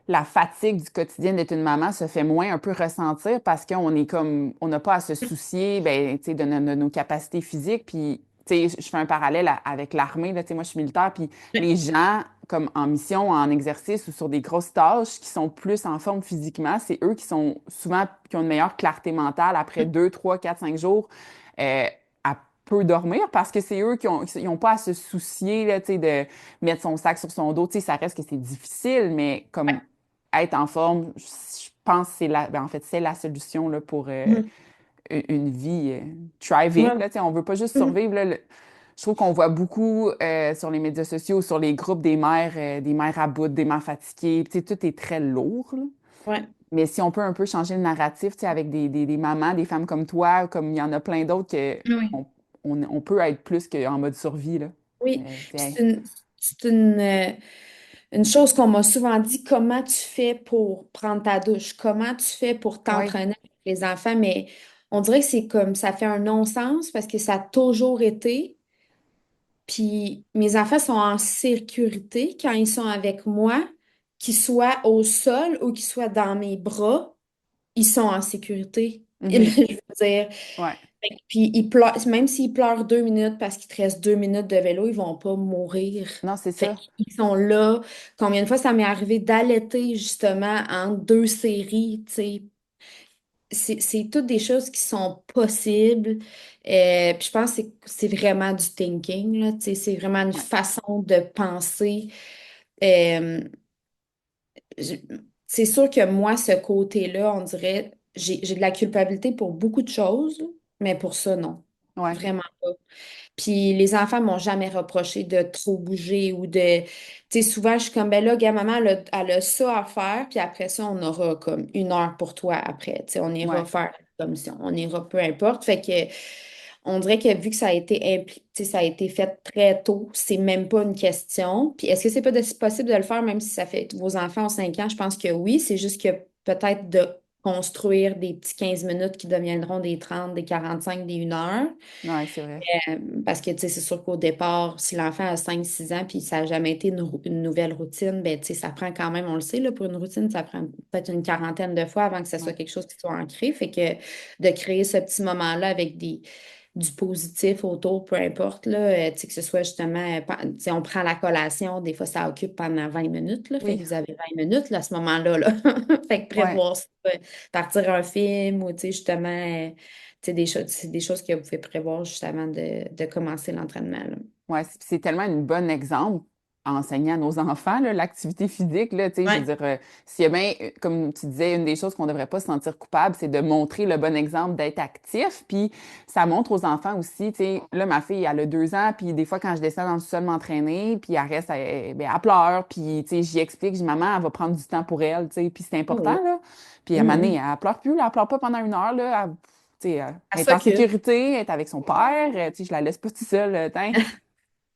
la fatigue du quotidien d'être une maman se fait moins un peu ressentir parce qu'on est comme, on n'a pas à se soucier, ben, tu sais, de nos capacités physiques. Puis, tu sais, je fais un parallèle avec l'armée, là, tu sais, moi, je suis militaire, puis les gens, comme en mission, en exercice ou sur des grosses tâches, qui sont plus en forme physiquement, c'est eux qui sont souvent, qui ont une meilleure clarté mentale après 2, 3, 4, 5 jours. euh, à peu dormir parce que c'est eux qui ont, ils ont pas à se soucier là, tu sais, de mettre son sac sur son dos. Tu sais, ça reste que c'est difficile, mais comme être en forme, je pense que c'est en fait, c'est la solution là, pour Mhm. une vie thriving. Ouais. Là, tu sais, on veut pas juste Mhm. survivre. Là, je trouve qu'on voit beaucoup sur les médias sociaux, sur les groupes des mères à bout, des mères fatiguées. Tu sais, tout est très lourd. Là. Ouais. Mais si on peut un peu changer le narratif, tu sais, avec des mamans, des femmes comme toi, comme il y en a plein d'autres, Oui. on peut être plus qu'en mode survie, là. Oui. Tu Puis sais, c'est une chose qu'on m'a souvent dit, comment tu fais pour prendre ta douche? Comment tu fais pour ouais. t'entraîner avec les enfants? Mais on dirait que c'est comme, ça fait un non-sens parce que ça a toujours été. Puis mes enfants sont en sécurité quand ils sont avec moi, qu'ils soient au sol ou qu'ils soient dans mes bras, ils sont en sécurité. Je Mhm. veux dire. Ouais. Puis ils pleurent, même s'ils pleurent 2 minutes parce qu'il te reste 2 minutes de vélo, ils vont pas mourir. Non, c'est Fait ça. qu'ils sont là. Combien de fois ça m'est arrivé d'allaiter justement en 2 séries, tu sais. C'est toutes des choses qui sont possibles. Puis je pense que c'est vraiment du thinking, là, tu sais, c'est vraiment une Ouais. façon de penser. Euh, je- c'est sûr que moi, ce côté-là, on dirait, j'ai de la culpabilité pour beaucoup de choses, mais pour ça, non. Ouais. Vraiment pas. Puis les enfants m'ont jamais reproché de trop bouger ou de. Tu sais, souvent, je suis comme, ben là, gars, maman, elle a ça à faire, puis après ça, on aura comme 1 heure pour toi après. Tu sais, on ira Ouais. faire la commission, on ira peu importe. Fait que, on dirait que vu que ça a été tu sais, ça a été fait très tôt, c'est même pas une question. Puis est-ce que c'est pas possible de le faire même si ça fait vos enfants ont 5 ans? Je pense que oui. C'est juste que peut-être de construire des petits 15 minutes qui deviendront des 30 des 45 des 1 heure. Ouais, c'est vrai. Parce que, tu sais, c'est sûr qu'au départ, si l'enfant a 5 6 ans puis ça n'a jamais été une nouvelle routine, ben, tu sais, ça prend quand même, on le sait, là, pour une routine, ça prend peut-être une quarantaine de fois avant que ça soit Ouais. quelque chose qui soit ancré. Fait que de créer ce petit moment-là avec du positif autour, peu importe, là, tu sais, que ce soit justement, tu sais, on prend la collation, des fois, ça occupe pendant 20 minutes, là, fait que Oui. vous avez 20 minutes, là, à ce moment-là, là. Fait que Ouais. prévoir ça, partir un film ou, tu sais, justement, c'est c'est des choses que vous pouvez prévoir juste avant de commencer l'entraînement, là. Ouais, c'est tellement un bon exemple à enseigner à nos enfants, là, l'activité physique, là, tu sais, je veux Ouais. dire, s'il y a bien, comme tu disais, une des choses qu'on ne devrait pas se sentir coupable, c'est de montrer le bon exemple d'être actif, puis ça montre aux enfants aussi, tu sais, là, ma fille, elle a 2 ans, puis des fois, quand je descends dans le sol m'entraîner, puis elle reste, ben, elle pleure, puis, tu sais, j'y explique, je dis, maman, elle va prendre du temps pour elle, tu sais, puis c'est Ah important, oui. là. Puis à un moment donné, Mhm. elle pleure plus, là, elle pleure pas pendant 1 heure, là, tu sais, Elle elle est en s'occupe. sécurité, elle est avec son père, tu sais, je la laisse pas toute seule,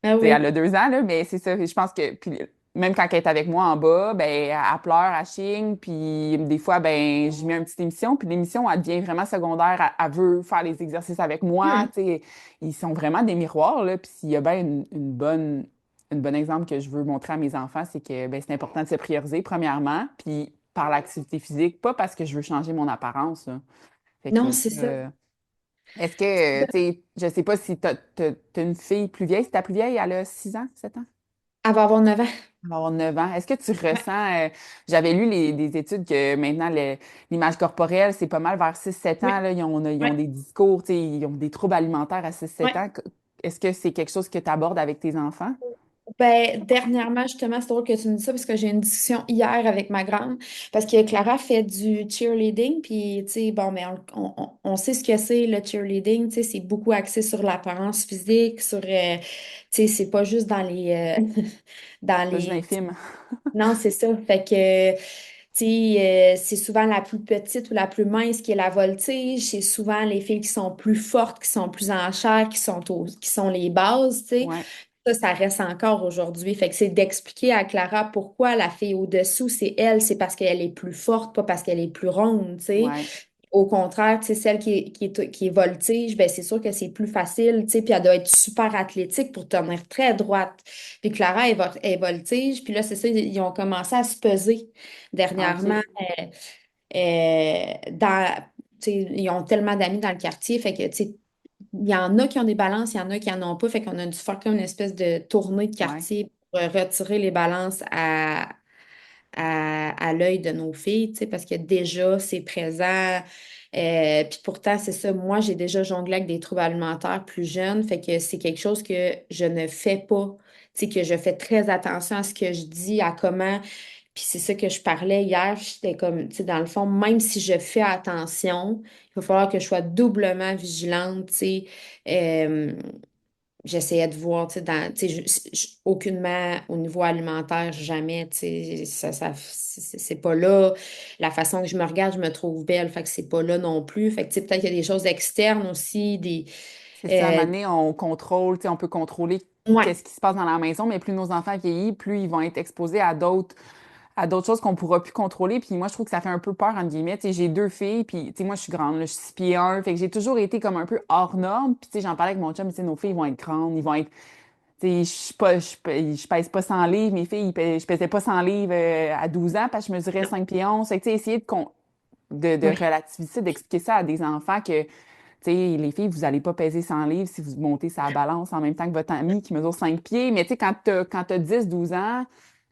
Ah sais, elle oui. a 2 ans, là, mais c'est ça. Je pense que puis, même quand elle est avec moi en bas, ben, elle pleure, elle chigne, puis des fois, ben, je mets une petite émission, puis l'émission, elle devient vraiment secondaire. Elle veut faire les exercices avec moi, Mhm. tu sais. Ils sont vraiment des miroirs, là. Puis s'il y a bien une bonne exemple que je veux montrer à mes enfants, c'est que ben, c'est important de se prioriser, premièrement, puis par l'activité physique, pas parce que je veux changer mon apparence, là. Fait que, Non, c'est ça. est-ce que, tu sais, je sais pas si t'as une fille plus vieille. Si ta plus vieille, elle a 6 ans, 7 ans? Elle va avoir 9 ans. Elle va avoir 9 ans. Est-ce que tu ressens, j'avais lu des études que maintenant, l'image corporelle, c'est pas mal vers 6 7 ans, Oui, là, ils oui, ont des discours, tu sais, ils ont des troubles alimentaires à 6 7 oui. ans. Est-ce que c'est quelque chose que tu abordes avec tes enfants? Ben, dernièrement, justement, c'est drôle que tu me dis ça parce que j'ai eu une discussion hier avec ma grande. Parce que Clara fait du cheerleading. Puis, tu sais, bon, mais on sait ce que c'est le cheerleading. Tu sais, c'est beaucoup axé sur l'apparence physique, sur, tu sais, c'est pas juste dans dans Pas juste dans les les. films. Non, c'est ça. Fait que, tu sais, c'est souvent la plus petite ou la plus mince qui est la voltige. C'est souvent les filles qui sont plus fortes, qui sont plus en chair, qui sont les bases, tu sais. Ouais, Ça reste encore aujourd'hui. Fait que c'est d'expliquer à Clara pourquoi la fille au-dessous, c'est elle, c'est parce qu'elle est plus forte, pas parce qu'elle est plus ronde, tu sais. ouais, Au contraire, tu sais, celle qui est voltige, ben c'est sûr que c'est plus facile, tu sais, puis elle doit être super athlétique pour tenir très droite. Puis Clara est voltige, puis là, c'est ça, ils ont commencé à se peser dernièrement. OK. Tu sais, ils ont tellement d'amis dans le quartier, fait que, tu sais, il y en a qui ont des balances, il y en a qui en ont pas, fait qu'on a dû faire comme une espèce de tournée de Ouais. quartier pour retirer les balances à l'œil de nos filles, tu sais, parce que déjà, c'est présent. Puis pourtant, c'est ça, moi, j'ai déjà jonglé avec des troubles alimentaires plus jeunes, fait que c'est quelque chose que je ne fais pas, tu sais, que je fais très attention à ce que je dis, à comment. Puis c'est ça que je parlais hier, j'étais comme, tu sais, dans le fond, même si je fais attention, il va falloir que je sois doublement vigilante, tu sais. Euh, J'essayais de voir, tu sais, aucunement au niveau alimentaire, jamais, tu sais, c'est pas là. La façon que je me regarde, je me trouve belle, fait que c'est pas là non plus. Fait que, tu sais, peut-être qu'il y a des choses externes aussi, C'est ça, à un moment euh, donné, on contrôle, tu sais, on peut contrôler ouais, qu'est-ce qui se passe dans la maison, mais plus nos enfants vieillissent, plus ils vont être exposés à d'autres choses qu'on pourra plus contrôler. Puis moi, je trouve que ça fait un peu peur, entre guillemets. Tu sais, j'ai deux filles, puis tu sais, moi, je suis grande, là, je suis 6 pieds 1, fait que j'ai toujours été comme un peu hors norme. Puis tu sais, j'en parlais avec mon chum, tu sais, nos filles vont être grandes, ils vont être, tu sais, je suis pas, je pèse pas 100 livres, mes filles, je pesais pas 100 livres à 12 ans, parce que je mesurais 5 pieds 11. Fait que tu sais, essayer de ouais, relativiser, d'expliquer ça à des enfants que tu sais, les filles, vous n'allez pas peser 100 livres si vous montez sa balance en même temps que votre ami qui mesure 5 pieds. Mais tu sais, quand t'as 10, 12 ans,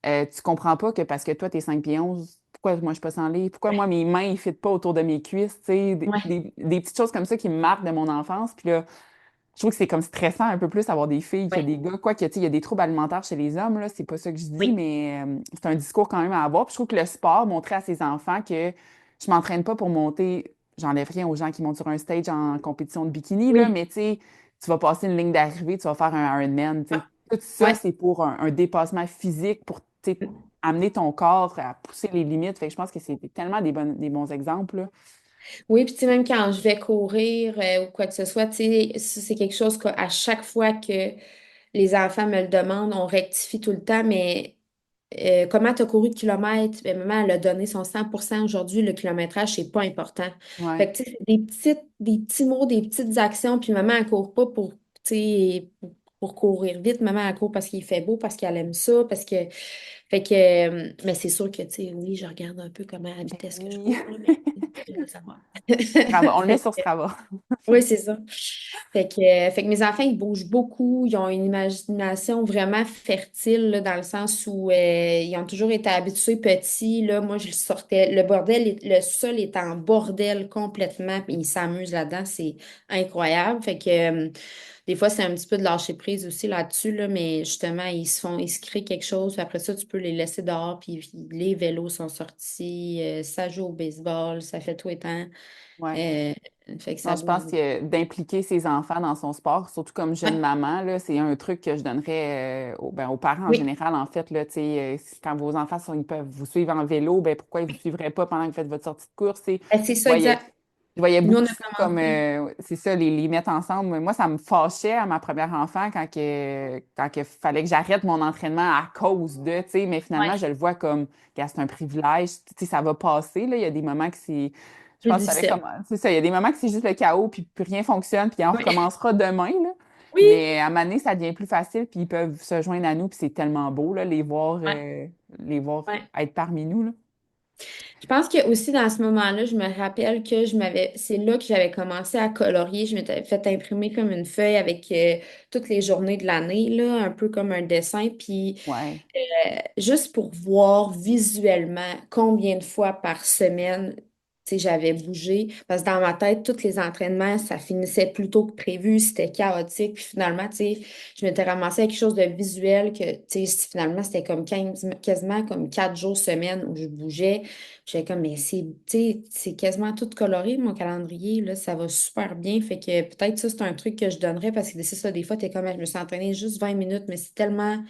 tu comprends pas que parce que toi, t'es 5 pieds 11, pourquoi moi, je suis pas 100 livres? Pourquoi moi, mes mains, ils ne fitent pas autour de mes cuisses? Tu sais, ouais, des petites choses comme ça qui me marquent de mon enfance. Puis là, je trouve que c'est comme stressant un peu plus avoir des filles que ouais, des gars. Quoique, tu sais, il y a des troubles alimentaires chez les hommes, là, c'est pas ça que je dis, oui, mais c'est un discours quand même à avoir. Puis je trouve que le sport, montrer à ses enfants que je m'entraîne pas pour monter, j'enlève rien aux gens qui montent sur un stage en compétition de bikini, là, oui, mais tu sais, tu vas passer une ligne d'arrivée, tu vas faire un Ironman, tu ouais, sais. Tout ça, ouais. c'est pour un dépassement physique, pour, tu sais, amener ton corps à pousser les limites. Fait que je pense que c'est tellement des bons exemples, là. Oui, puis tu sais, même quand je vais courir ou quoi que ce soit, tu sais, ça, c'est quelque chose qu'à chaque fois que les enfants me le demandent, on rectifie tout le temps, mais comment tu as couru de kilomètres? Ben, maman, elle a donné son 100% aujourd'hui, le kilométrage, c'est pas important. Fait Ouais. que tu sais, c'est des petits mots, des petites actions, puis maman, elle court pas tu sais, pour courir vite. Maman, elle court parce qu'il fait beau, parce qu'elle aime ça, parce que. Fait que, mais c'est sûr que, tu sais, oui, je regarde un peu comment à la Ben vitesse que je oui. cours, là, mais ça va. Strava. On le met Fait sur que, Strava. oui, c'est ça. Fait que mes enfants, ils bougent beaucoup. Ils ont une imagination vraiment fertile, là, dans le sens où ils ont toujours été habitués petits. Là, moi, je sortais. Le bordel, le sol est en bordel complètement. Puis ils s'amusent là-dedans. C'est incroyable. Fait que des fois, c'est un petit peu de lâcher prise aussi là-dessus, là, mais justement, ils se créent quelque chose. Puis après ça, tu peux les laisser dehors. Puis les vélos sont sortis. Ça joue au baseball. Ça fait tout et temps. Ouais. Euh, Fait que ça Non, je bouge pense beaucoup. que d'impliquer ses enfants dans son sport, surtout comme jeune Ouais. maman, là, c'est un truc que je donnerais aux parents en Oui. général, en fait. Là, tu sais, quand vos enfants ils peuvent vous suivre en vélo, ben, pourquoi ils ne vous suivraient pas pendant que vous faites votre sortie de course? Tu sais, Ben, c'est je ça, voyais, exact. je voyais Nous, on beaucoup a ça comme, commencé. c'est ça, les mettre ensemble. Moi, ça me fâchait à ma première enfant quand il fallait que j'arrête mon entraînement à cause de, tu sais, mais finalement, je Ouais, le vois comme, gars, c'est un privilège, tu sais, ça va passer, là. Il y a des moments que c'est, je plus pense que ça avait difficile. comme, c'est ça, il y a des moments que c'est juste le chaos, puis plus rien fonctionne, puis on Oui. recommencera demain, là. Oui. Mais à un moment donné, ça devient plus facile, puis ils peuvent se joindre à nous, puis c'est tellement beau, là, Ouais, les voir ouais. être parmi nous, là. Je pense que aussi dans ce moment-là, je me rappelle que c'est là que j'avais commencé à colorier. Je m'étais fait imprimer comme une feuille avec toutes les journées de l'année, là, un peu comme un dessin. Puis Ouais, juste pour voir visuellement combien de fois par semaine, tu sais, j'avais bougé. Parce que dans ma tête, tous les entraînements, ça finissait plus tôt que prévu, c'était chaotique. Puis finalement, tu sais, je m'étais ramassée à quelque chose de visuel que, tu sais, finalement, c'était comme quasiment comme 4 jours semaine où je bougeais. J'étais comme, mais tu sais, c'est quasiment tout coloré, mon calendrier, là, ça va super bien. Fait que peut-être ça, c'est un truc que je donnerais parce que c'est ça, des fois, t'es comme, je me suis entraînée juste 20 minutes, mais c'est tellement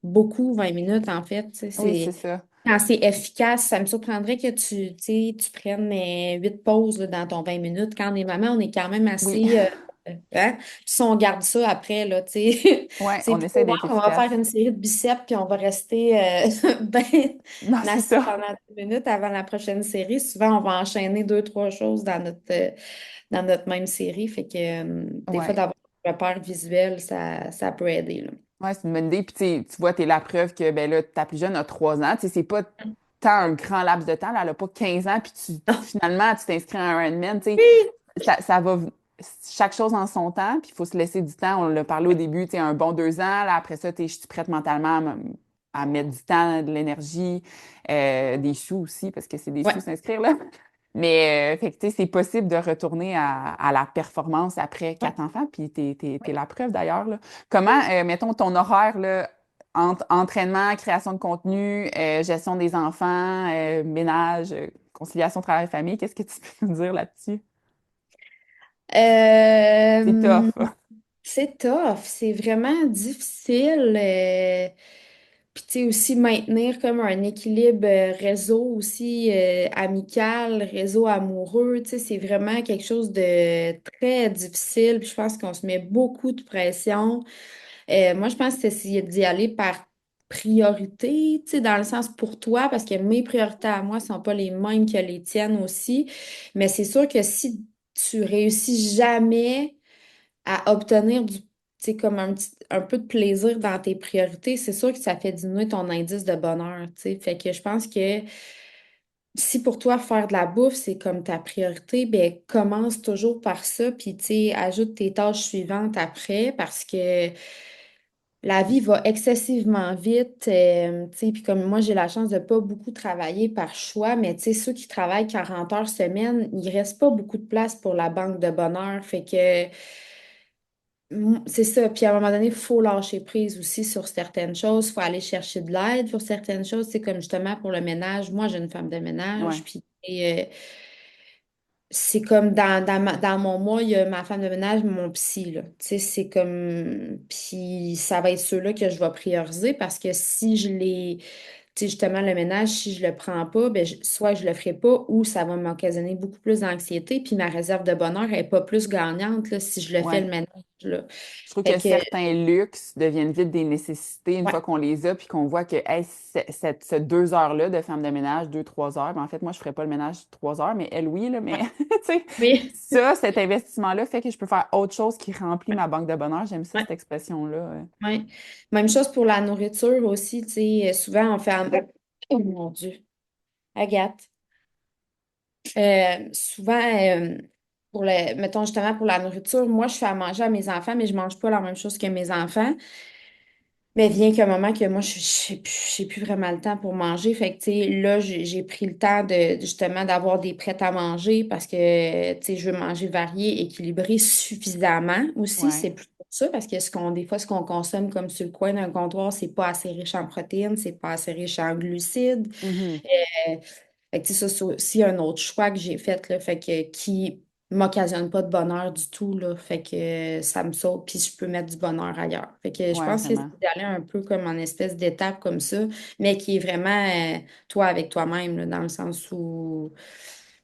beaucoup, 20 minutes, en fait. Tu sais, oui, c'est ça. quand c'est efficace, ça me surprendrait que tu prennes 8 pauses là, dans ton 20 minutes. Quand on est maman, on est quand même Oui. assez. Hein? Puis si on garde ça après, là, tu sais, Ouais, c'est on plus essaie rare, d'être on va faire efficace. une série de biceps, puis on va rester ben Non, c'est assis ça. pendant 10 minutes avant la prochaine série. Souvent, on va enchaîner deux, trois choses dans notre même série. Fait que des fois, Ouais. d'avoir un repère visuel, ça peut aider, là. Ouais, c'est une bonne idée. Puis, tu vois, tu es la preuve que, ben là, ta plus jeune a 3 ans. Tu sais, c'est pas tant un grand laps de temps. Là, elle a pas 15 ans. Puis, finalement, tu t'inscris à un Ironman. Tu sais, Oui, ça va, chaque chose en son temps. Puis, il faut se laisser du temps. On l'a parlé au début, tu sais, un bon 2 ans. Là, après ça, je suis prête mentalement à mettre du temps, de l'énergie, des sous aussi, parce que c'est des ouais, sous s'inscrire, là. Mais, fait que, tu sais, c'est possible de retourner à la performance après ouais. 4 enfants. Puis, t'es la preuve d'ailleurs, là. Comment, mettons, ton horaire, là, entre entraînement, création de contenu, gestion des enfants, ménage, conciliation travail-famille, qu'est-ce que tu peux nous dire là-dessus? C'est Euh, tough. c'est tough, c'est vraiment difficile. Puis tu sais aussi maintenir comme un équilibre réseau aussi amical, réseau amoureux, tu sais, c'est vraiment quelque chose de très difficile. Puis je pense qu'on se met beaucoup de pression. Moi, je pense que c'est essayer d'y aller par priorité, tu sais, dans le sens pour toi, parce que mes priorités à moi sont pas les mêmes que les tiennes aussi. Mais c'est sûr que si tu réussis jamais à obtenir du, tu sais, comme un peu de plaisir dans tes priorités, c'est sûr que ça fait diminuer ton indice de bonheur, tu sais. Fait que je pense que si pour toi faire de la bouffe, c'est comme ta priorité, ben commence toujours par ça, puis tu sais, ajoute tes tâches suivantes après parce que la vie va excessivement vite, tu sais, puis comme moi, j'ai la chance de pas beaucoup travailler par choix, mais tu sais, ceux qui travaillent 40 heures semaine, il reste pas beaucoup de place pour la banque de bonheur. Fait que c'est ça. Puis à un moment donné, il faut lâcher prise aussi sur certaines choses. Il faut aller chercher de l'aide pour certaines choses. C'est comme justement pour le ménage. Moi, j'ai une femme de ménage. Ouais, Puis c'est comme dans mon mois, il y a ma femme de ménage, mon psy, là. Tu sais, c'est comme. Puis ça va être ceux-là que je vais prioriser parce que si je les. Tu sais, justement, le ménage, si je le prends pas, ben, soit je le ferai pas ou ça va m'occasionner beaucoup plus d'anxiété. Puis ma réserve de bonheur n'est pas plus gagnante là, si je le fais le ouais. ménage, là. Je trouve Fait que que, certains luxes deviennent vite des nécessités une ouais. fois qu'on les a, puis qu'on voit que hey, ce 2 heures-là de femme de ménage, 2, 3 heures, ben en fait, moi, je ne ferais pas le ménage 3 heures, mais elle, oui, là, mais Ouais. tu sais, Oui. ça, cet investissement-là fait que je peux faire autre chose qui remplit ma banque de bonheur. J'aime ça, Ouais. cette expression-là. Ouais. Même chose pour la nourriture aussi, tu sais, souvent on fait Oh mon Dieu, Agathe. Souvent, mettons justement pour la nourriture, moi je fais à manger à mes enfants, mais je mange pas la même chose que mes enfants. Mais vient qu'un moment que moi, j'ai plus vraiment le temps pour manger. Fait que, tu sais, là, j'ai pris le temps justement d'avoir des prêts à manger parce que, tu sais, je veux manger varié, équilibré suffisamment aussi. Ouais. C'est plus pour ça parce que des fois, ce qu'on consomme comme sur le coin d'un comptoir, c'est pas assez riche en protéines, c'est pas assez riche en glucides. Mhm. Euh, Fait que, tu sais, ça, c'est aussi un autre choix que j'ai fait, là, fait que, qui m'occasionne pas de bonheur du tout, là, fait que ça me saute, puis je peux mettre du bonheur ailleurs. Fait que je Ouais, pense que vraiment. c'est d'aller un peu comme en espèce d'étape comme ça, mais qui est vraiment toi avec toi-même, là, dans le sens où,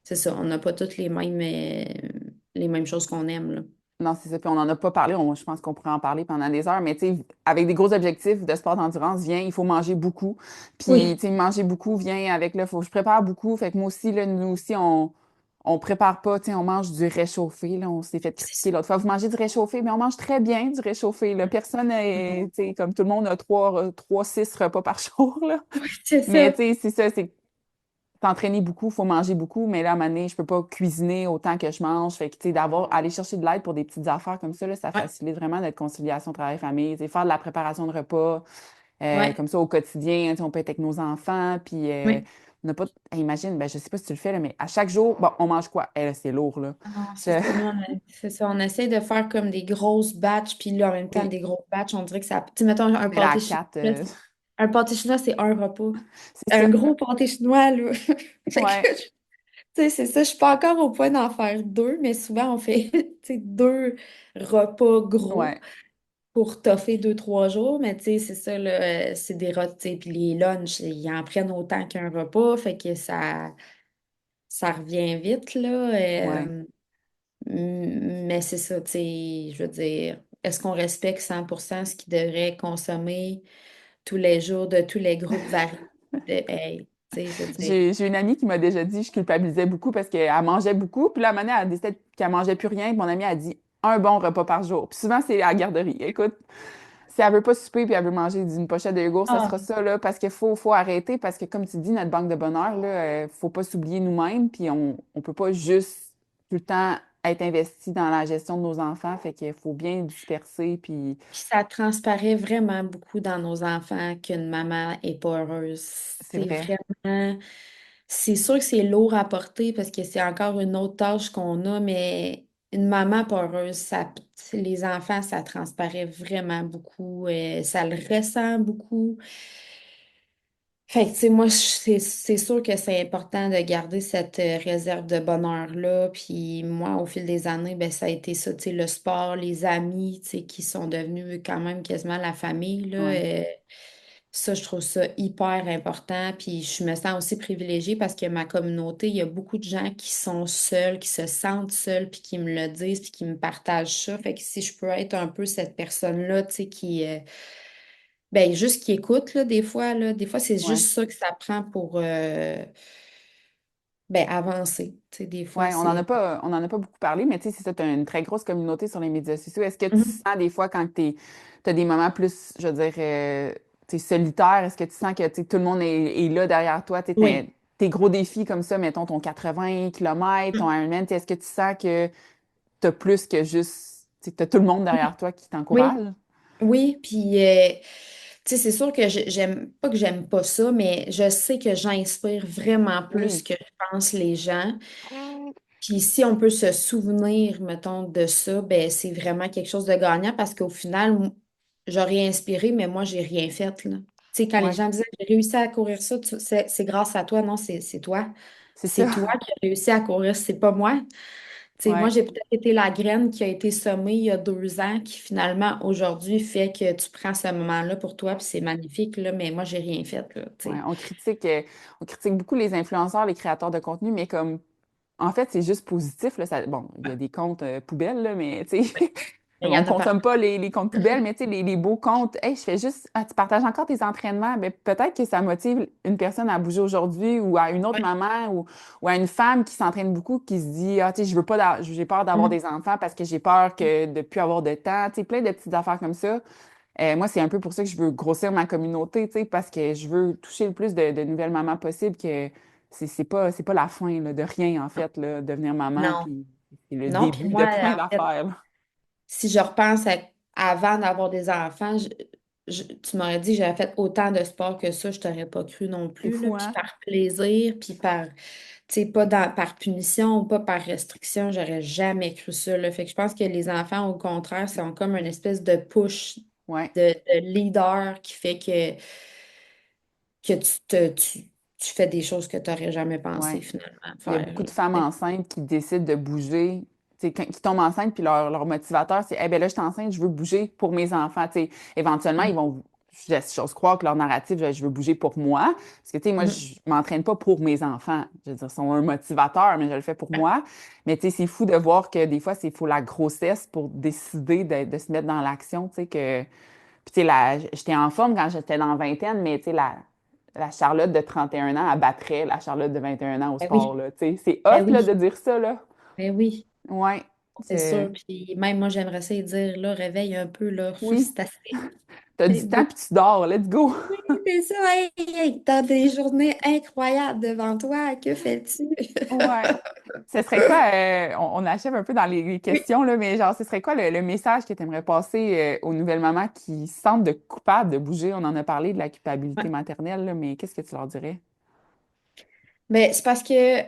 c'est ça, on n'a pas toutes les mêmes choses qu'on aime, là. Non, c'est ça. Puis on n'en a pas parlé. Je pense qu'on pourrait en parler pendant des heures. Mais tu sais, avec des gros objectifs de sport d'endurance, il faut manger beaucoup. Puis, Oui, tu sais, manger beaucoup vient avec, là, faut que je prépare beaucoup. Fait que moi aussi, là, nous aussi, on prépare pas, tu sais, on mange du réchauffé. Là, on s'est fait c'est critiquer ça. l'autre fois. Vous mangez du réchauffé, mais on mange très bien du réchauffé. Là. Personne est, tu sais, comme tout le monde a 6 repas par jour, là. Oui, c'est Mais ça. tu sais, c'est ça, c'est t'entraîner beaucoup, il faut manger beaucoup, mais là, à un moment donné, je peux pas cuisiner autant que je mange. Fait que, tu sais, aller chercher de l'aide pour des petites affaires comme ça, là, ça Ouais, facilite vraiment notre conciliation travail-famille. Tu sais, faire de la préparation de repas, ouais, comme ça, au quotidien, tu sais, on peut être avec nos enfants, puis oui. on n'a pas... imagine, ben, je sais pas si tu le fais, là, mais à chaque jour, bon, on mange quoi? Eh, là, c'est lourd, là. Ah, c'est Je- ça, nous, c'est ça. On essaie de faire comme des grosses batches, puis là, en même temps, Oui, des grosses batches, on dirait que ça. Tu sais, mettons, un mais là, à pâté chinois. 4, Un pâté chinois, c'est un repas. c'est Un ça. gros pâté chinois, là. Fait que, Ouais, tu sais, c'est ça. Je suis pas encore au point d'en faire deux, mais souvent, on fait, tu sais, deux repas gros ouais, pour toffer deux, trois jours. Mais, tu sais, c'est ça, là. C'est des repas, tu sais, puis les lunchs, ils en prennent autant qu'un repas. Fait que ça revient vite, là. ouais. Mais c'est ça, tu sais, je veux dire, est-ce qu'on respecte 100% ce qu'ils devraient consommer tous les jours de tous les groupes variés hey, tu sais, je veux dire. J'ai une amie qui m'a déjà dit que je culpabilisais beaucoup parce qu'elle mangeait beaucoup. Puis là, à un moment donné, elle a décidé qu'elle mangeait plus rien. Puis mon amie a dit un bon repas par jour. Puis souvent, c'est à la garderie. Écoute, si elle veut pas souper puis elle veut manger d'une pochette de yogourt, ça Ah, sera ça, là, parce qu'il faut arrêter. Parce que, comme tu dis, notre banque de bonheur, là, faut pas s'oublier nous-mêmes. Puis on peut pas juste tout le temps être investi dans la gestion de nos enfants. Fait qu'il faut bien disperser. Puis puis ça transparaît vraiment beaucoup dans nos enfants qu'une maman est pas heureuse. c'est C'est vrai. vraiment, c'est sûr que c'est lourd à porter parce que c'est encore une autre tâche qu'on a, mais une maman pas heureuse, ça, les enfants, ça transparaît vraiment beaucoup, ça le ressent beaucoup. Fait que, tu sais, moi, c'est sûr que c'est important de garder cette réserve de bonheur-là. Puis moi, au fil des années, ben, ça a été ça, tu sais, le sport, les amis, tu sais, qui sont devenus quand même quasiment la famille, là. Ouais. Ça, je trouve ça hyper important. Puis je me sens aussi privilégiée parce que ma communauté, il y a beaucoup de gens qui sont seuls, qui se sentent seuls, puis qui me le disent, puis qui me partagent ça. Fait que si je peux être un peu cette personne-là, tu sais, qui... ben, juste qui écoute, là, des fois, là. Des fois, c'est Ouais. juste ça que ça prend pour ben, avancer. Tu sais, des fois, Ouais, c'est. on en a pas beaucoup parlé, mais tu sais, c'est ça, tu as une très grosse communauté sur les médias sociaux. Est-ce que tu Mhm. sens des fois quand tu as des moments plus, je veux dire, tu sais, solitaires, est-ce que tu sens que tu sais, tout le monde est là derrière toi? Tu sais, Oui. tes gros défis comme ça, mettons ton 80 kilomètres, ton Ironman, tu sais, est-ce que tu sens que tu as plus que juste, tu as tout le monde derrière toi qui Oui. t'encourage? Oui. Puis, tu sais, c'est sûr que j'aime pas que j'aime pas ça, mais je sais que j'inspire vraiment plus Oui, que je pense les gens. Puis si on peut se souvenir, mettons, de ça, ben c'est vraiment quelque chose de gagnant parce qu'au final, j'aurais inspiré, mais moi, j'ai rien fait, là. Tu sais, quand les ouais, gens disaient, j'ai réussi à courir ça, c'est grâce à toi. Non, c'est toi. c'est C'est ça. toi qui as réussi à courir, c'est pas moi. Tu sais, moi, Ouais. j'ai peut-être été la graine qui a été semée il y a 2 ans, qui finalement, aujourd'hui, fait que tu prends ce moment-là pour toi, puis c'est magnifique, là, mais moi, j'ai rien fait, là, tu Ouais, sais. on critique beaucoup les influenceurs, les créateurs de contenu, mais comme en fait, c'est juste positif, là. Bon, il y a des comptes poubelles, là, mais tu sais, Il y on en a pas. consomme pas les comptes poubelles, mais tu sais, les beaux comptes. Hey, je fais juste, ah, tu partages encore tes entraînements. Ben, peut-être que ça motive une personne à bouger aujourd'hui ou à une autre Ouais. maman ou à une femme qui s'entraîne beaucoup, qui se dit, ah, tu sais, je veux pas, j'ai peur d'avoir Mhm. des enfants parce que j'ai peur que de plus avoir de temps. Tu sais, plein de petites affaires comme ça. Moi, c'est un peu pour ça que je veux grossir ma communauté, tu sais, parce que je veux toucher le plus de nouvelles mamans possible que c'est pas la fin là, de rien, en fait, là, devenir maman, Non. puis c'est le Non, puis début de moi, plein en fait, d'affaires, là. si je repense avant d'avoir des enfants, tu m'aurais dit que j'avais fait autant de sport que ça, je t'aurais pas cru non C'est plus, là. fou, Puis hein? par plaisir, puis par, tu sais, pas par punition ou pas par restriction, j'aurais jamais cru ça, là. Fait que je pense que les enfants, au contraire, sont comme une espèce de push Ouais, de leader qui fait que tu fais des choses que tu n'aurais jamais pensé ouais. finalement Il y a faire, beaucoup là. de femmes enceintes qui décident de bouger, tu sais, qui tombent enceintes, puis leur motivateur, c'est, eh ben là, je suis enceinte, je veux bouger pour mes enfants. Tu sais, éventuellement, ils vont, j'ose croire que leur narratif, je veux bouger pour moi. Parce que, tu sais, moi, Mhm. je m'entraîne pas pour mes enfants. Je veux dire, ils sont un motivateur, mais je le fais pour moi. Mais, tu sais, c'est fou de voir que des fois, c'est faut la grossesse pour décider de se mettre dans l'action, tu sais, que. Puis, tu sais, j'étais en forme quand j'étais dans la vingtaine, mais, tu sais, la Charlotte de 31 ans, elle battrait la Charlotte de 21 ans au Ben sport, oui, là. Tu sais, c'est ben hot, là, oui, de dire ça, là. ben oui. Ouais. C'est C'est- sûr. Puis même moi, j'aimerais ça y dire, là, réveille un peu, là, Oui. c'est assez. T'as du temps, puis tu dors. Let's go. Oui, c'est ça. Hey, hey, t'as des journées incroyables devant toi. Que fais-tu? Ouais. Ce serait quoi, on achève un peu dans les Oui. questions, là, mais genre, ce serait quoi le message que tu aimerais passer aux nouvelles mamans qui se sentent de coupables de bouger? On en a parlé de la culpabilité Ouais. maternelle, là, mais qu'est-ce que tu leur dirais? Mais c'est parce que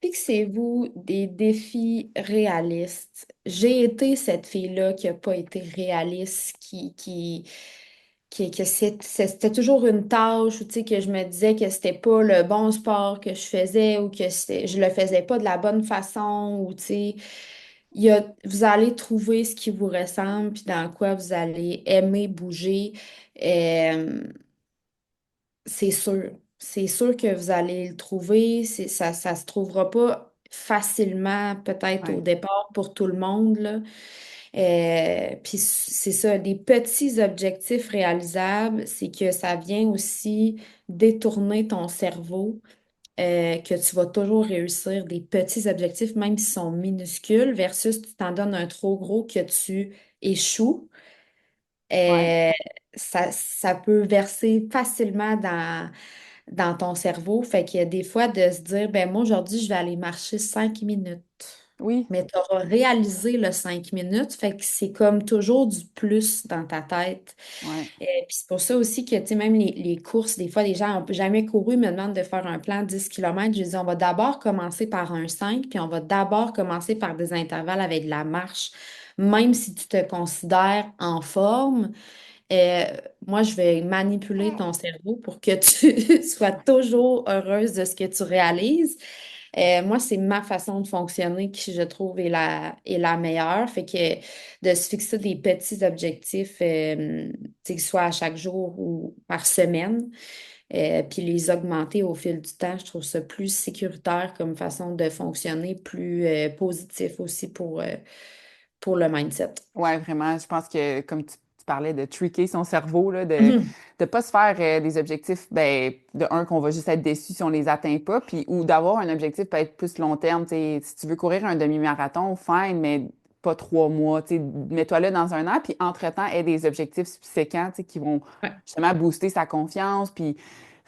fixez-vous des défis réalistes. J'ai été cette fille-là qui n'a pas été réaliste, que c'était toujours une tâche, ou tu sais, que je me disais que c'était pas le bon sport que je faisais ou que je le faisais pas de la bonne façon, ou tu sais, vous allez trouver ce qui vous ressemble, puis dans quoi vous allez aimer bouger. Euh, c'est sûr. C'est sûr que vous allez le trouver. Ça se trouvera pas. facilement, peut-être au Ouais. départ pour tout le monde, là. Puis c'est ça, des petits objectifs réalisables, c'est que ça vient aussi détourner ton cerveau, que tu vas toujours réussir des petits objectifs, même s'ils sont minuscules, versus tu t'en donnes un trop gros que tu échoues. Ouais. Euh, ça peut verser facilement dans ton cerveau. Fait qu'il y a des fois de se dire, ben moi, aujourd'hui, je vais aller marcher 5 minutes. Oui. Mais tu auras réalisé le 5 minutes, fait que c'est comme toujours du plus dans ta tête. Ouais. Puis c'est pour ça aussi que, tu sais, même les courses, des fois, les gens n'ont jamais couru, me demandent de faire un plan de 10 km. Je dis, on va d'abord commencer par un 5, puis on va d'abord commencer par des intervalles avec de la marche. Même si tu te considères en forme, euh, moi, je vais manipuler ton cerveau pour que tu sois toujours heureuse de ce que tu réalises. Moi, c'est ma façon de fonctionner qui, je trouve, est la meilleure. Fait que de se fixer des petits objectifs, tu sais, que ce soit à chaque jour ou par semaine, puis les augmenter au fil du temps, je trouve ça plus sécuritaire comme façon de fonctionner, plus positif aussi pour le mindset. Ouais, vraiment. Je pense que, comme tu parlais de tricker son cerveau, là, de Mhm. ne pas se faire des objectifs, ben, de un, qu'on va juste être déçu si on les atteint pas, puis, ou d'avoir un objectif peut être plus long terme. Tu sais, si tu veux courir un demi-marathon, fine, mais pas 3 mois. Tu sais, mets-toi là dans un an, puis entre-temps, aie des objectifs subséquents, tu sais, qui vont Ouais, justement booster sa confiance, puis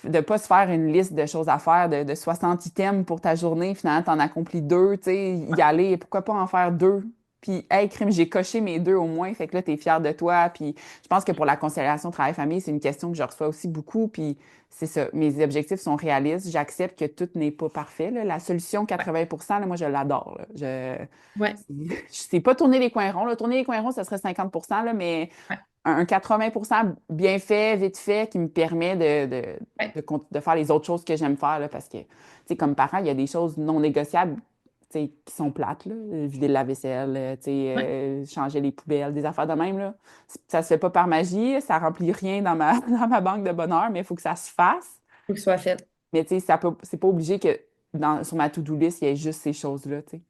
de pas se faire une liste de choses à faire de 60 items pour ta journée, finalement, t'en accomplis deux, tu sais, y aller, pourquoi pas en faire deux? Puis, hey, crime, j'ai coché mes deux au moins, fait que là, t'es fier de toi. Puis, je pense que pour la conciliation travail-famille, c'est une question que je reçois aussi beaucoup. Puis, c'est ça, mes objectifs sont réalistes. J'accepte que tout n'est pas parfait, là. La solution ouais, 80 là, moi, je l'adore, là. ouais, Je sais pas tourner les coins ronds, là. Tourner les coins ronds, ça serait 50 là, mais ouais, un 80 bien fait, vite fait, qui me permet ouais, de faire les autres choses que j'aime faire, là, parce que, tu sais, comme parent, il y a des choses non négociables, tu sais, qui sont plates, là. Vider le lave-vaisselle, tu sais, ouais. changer les poubelles, des affaires de même, là. Ça se fait pas par magie, ça remplit rien dans ma, dans ma banque de bonheur, mais il faut que ça se fasse. Faut que ce soit fait. Mais, tu sais, c'est pas obligé que sur ma to-do list, il y ait juste ces choses-là, tu sais.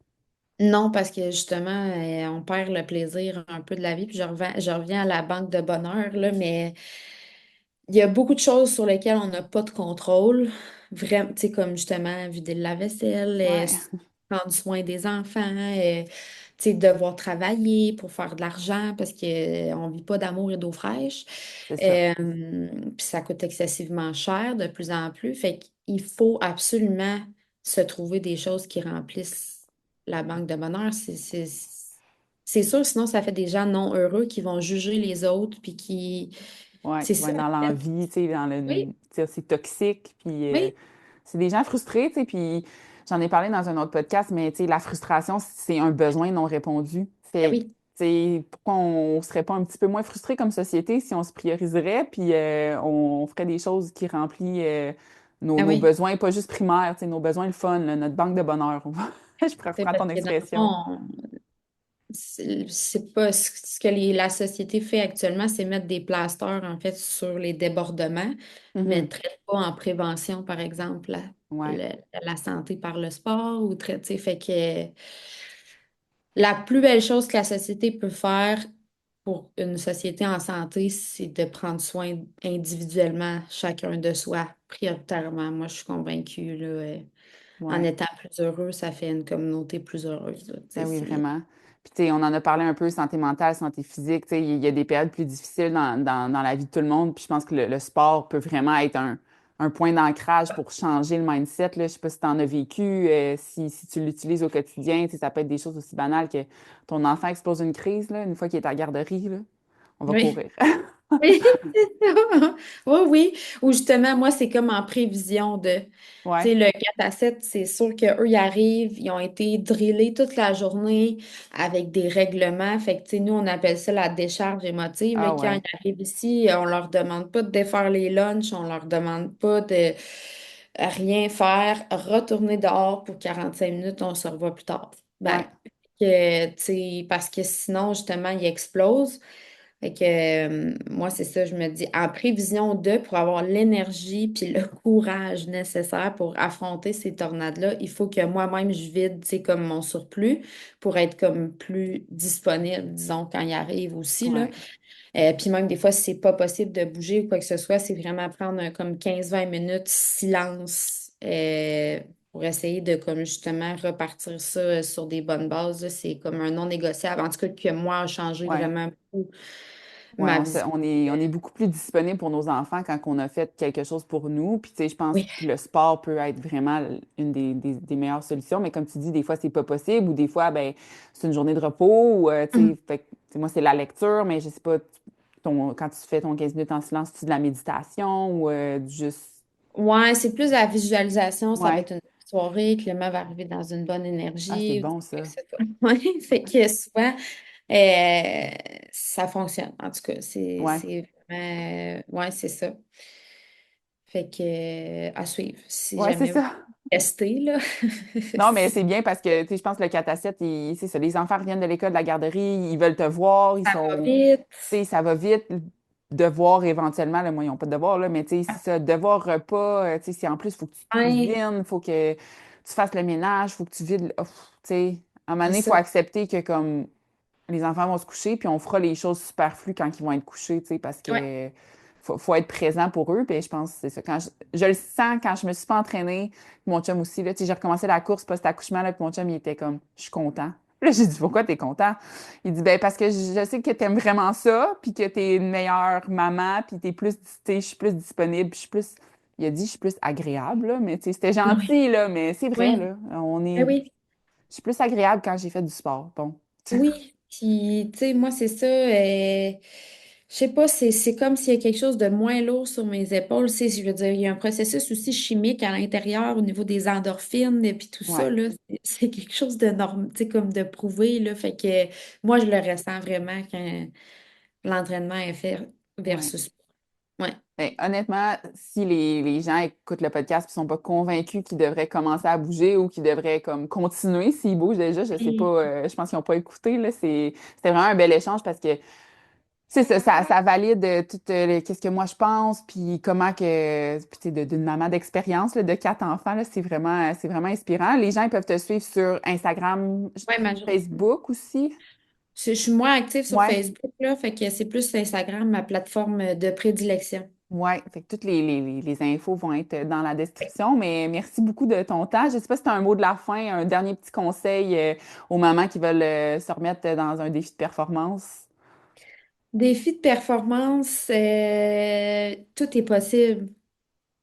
Non, parce que justement, on perd le plaisir un peu de la vie. Puis je reviens à la banque de bonheur, là, mais il y a beaucoup de choses sur lesquelles on n'a pas de contrôle. Vraiment, tu sais, comme justement vider le lave-vaisselle, Ouais, prendre soin des enfants, tu sais, devoir travailler pour faire de l'argent parce qu'on ne vit pas d'amour et d'eau fraîche. c'est ça. Euh, Puis ça coûte excessivement cher de plus en plus. Fait qu'il faut absolument se trouver des choses qui remplissent la banque de bonheur. C'est sûr, sinon ça fait des gens non heureux qui vont juger les autres puis qui... Ouais, C'est qui vont ça, être dans en fait. l'envie, tu sais, dans le, Oui, tu sais, c'est toxique, puis oui, c'est des gens frustrés, tu sais, puis j'en ai parlé dans un autre podcast, mais tu sais, la frustration, c'est un besoin non répondu. ben Fait que, oui, tu sais, pourquoi on serait pas un petit peu moins frustré comme société si on se prioriserait, puis on ferait des choses qui remplissent ah nos oui. besoins, pas juste primaires, tu sais, nos besoins, le fun, là, notre banque de bonheur. Je pourrais C'est reprendre parce ton que dans le expression. fond, c'est pas ce que la société fait actuellement, c'est mettre des plasteurs en fait sur les débordements, mais ne Mhm. traite pas en prévention, par exemple, Ouais, la santé par le sport ou traite, tu sais, fait que la plus belle chose que la société peut faire pour une société en santé, c'est de prendre soin individuellement, chacun de soi, prioritairement. Moi, je suis convaincue, là, en ouais. étant plus heureux, ça fait une communauté plus heureuse, là. Tu sais, Ben oui, c'est... vraiment. Puis, tu sais, on en a parlé un peu, santé mentale, santé physique. Tu sais, il y a des périodes plus difficiles dans la vie de tout le monde. Puis, je pense que le sport peut vraiment être un point d'ancrage pour changer le mindset, là. Je sais pas si tu en as vécu, si tu l'utilises au quotidien. Tu sais, ça peut être des choses aussi banales que ton enfant explose une crise, là, une fois qu'il est à la garderie, là. On va Oui. courir. Oui, c'est ça. Oui, oui. Ou justement, moi, c'est comme en prévision de, tu Ouais. sais, le 4 à 7, c'est sûr qu'eux, ils arrivent, ils ont été drillés toute la journée avec des règlements. Fait que, tu sais, nous, on appelle ça la décharge émotive. Là, Ah quand ouais. ils arrivent ici, on leur demande pas de défaire les lunchs, on leur demande pas de rien faire, retourner dehors pour 45 minutes, on se revoit plus tard. Ben, Ouais. tu sais, parce que sinon, justement, ils explosent. Fait que moi, c'est ça, je me dis, en prévision de, pour avoir l'énergie puis le courage nécessaire pour affronter ces tornades-là, il faut que moi-même, je vide, tu sais, comme mon surplus pour être comme plus disponible, disons, quand il arrive aussi, là. Ouais, Puis même des fois, si c'est pas possible de bouger ou quoi que ce soit, c'est vraiment prendre comme 15-20 minutes silence pour essayer de comme justement repartir ça sur des bonnes bases, là. C'est comme un non négociable. En tout cas, que moi, a changé ouais. vraiment beaucoup Ouais, ma vision. on est beaucoup plus disponible pour nos enfants quand on a fait quelque chose pour nous. Puis, tu sais, je pense Oui. que le sport peut être vraiment une des meilleures solutions. Mais comme tu dis, des fois, c'est pas possible ou des fois, ben, c'est une journée de repos ou, tu Mhm. sais, fait que, tu sais, moi, c'est la lecture, mais je sais pas, quand tu fais ton 15 minutes en silence, c'est de la méditation ou juste. Ouais, c'est plus la visualisation. Ça va Ouais. être une soirée, que le va arriver dans une bonne Ah, c'est énergie. bon, Quoi que ça. ce soit. Ouais, fait que souvent, ça fonctionne. En tout cas, Ouais. c'est vraiment. Ouais, c'est ça. Fait que à suivre. Si Ouais, c'est jamais vous ça. testez, là. Non, mais c'est bien parce que, tu sais, je pense que le 4 à 7, c'est ça. Les enfants reviennent de l'école, de la garderie, ils veulent te voir, ils Ça va sont. vite. Tu sais, ça va vite. Devoir éventuellement, là, moi, ils n'ont pas de devoir, là, mais tu sais, c'est ça, devoir repas, tu sais, si en plus, il faut que tu Ouais, cuisines, il faut que tu fasses le ménage, il faut que tu vides. Tu sais, à un moment c'est donné, il faut ça. accepter que comme les enfants vont se coucher, puis on fera les choses superflues quand ils vont être couchés, tu sais, parce Ouais. que faut être présent pour eux. Puis je pense que c'est ça. Quand je le sens quand je me suis pas entraînée, mon chum aussi, là, tu sais, j'ai recommencé la course post-accouchement, là, puis mon chum, il était comme, je suis content. Là, j'ai dit, pourquoi t'es content? Il dit, ben, parce que je sais que t'aimes vraiment ça, puis que t'es une meilleure maman, puis t'es plus, tu sais, je suis plus disponible, puis je suis plus, il a dit, je suis plus agréable, là, mais tu sais, c'était Oui. gentil, là, mais c'est vrai, Oui. là, Ben oui. je suis plus agréable quand j'ai fait du sport. Bon. Oui. Puis, tu sais, moi, c'est ça. Je sais pas, c'est comme s'il y a quelque chose de moins lourd sur mes épaules. Tu sais, je veux dire, il y a un processus aussi chimique à l'intérieur au niveau des endorphines et puis tout ça, Ouais, là. C'est quelque chose de normal, tu sais, comme de prouvé, là. Fait que moi, je le ressens vraiment quand l'entraînement est fait ouais. versus. Ouais. Ben, honnêtement, si les gens écoutent le podcast et sont pas convaincus qu'ils devraient commencer à bouger ou qu'ils devraient comme continuer s'ils bougent déjà, je sais pas, Oui. je pense qu'ils n'ont pas écouté, là, c'était vraiment un bel échange parce que c'est ça, ça valide tout qu'est-ce que moi je pense, puis comment que, puis tu sais, d'une maman d'expérience, là, de 4 enfants, là, c'est vraiment inspirant. Les gens, ils peuvent te suivre sur Instagram, Ouais, Facebook aussi. je suis moins active sur Ouais. Facebook, là, fait que c'est plus Instagram, ma plateforme de prédilection. Oui, fait que toutes les infos vont être dans la description, mais merci beaucoup de ton temps. Je ne sais pas si tu as un mot de la fin, un dernier petit conseil aux mamans qui veulent se remettre dans un défi de performance. Défi de performance, tout est possible.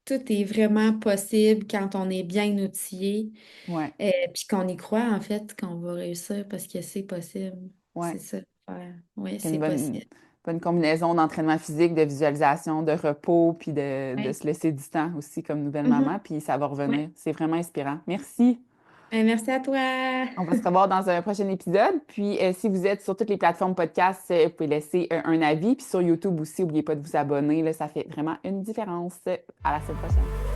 Tout est vraiment possible quand on est bien outillé, Ouais, puis qu'on y croit, en fait, qu'on va réussir parce que c'est possible. ouais. C'est ça. Oui, C'est une c'est possible. bonne combinaison d'entraînement physique, de visualisation, de repos, puis de Ouais. se laisser du temps aussi comme nouvelle Mhm. maman, puis ça va Ouais. revenir. C'est vraiment inspirant. Merci. Merci à toi. On va se revoir dans un prochain épisode. Puis, si vous êtes sur toutes les plateformes podcast, vous pouvez laisser un avis. Puis sur YouTube aussi, n'oubliez pas de vous abonner. Là, ça fait vraiment une différence. À la semaine prochaine.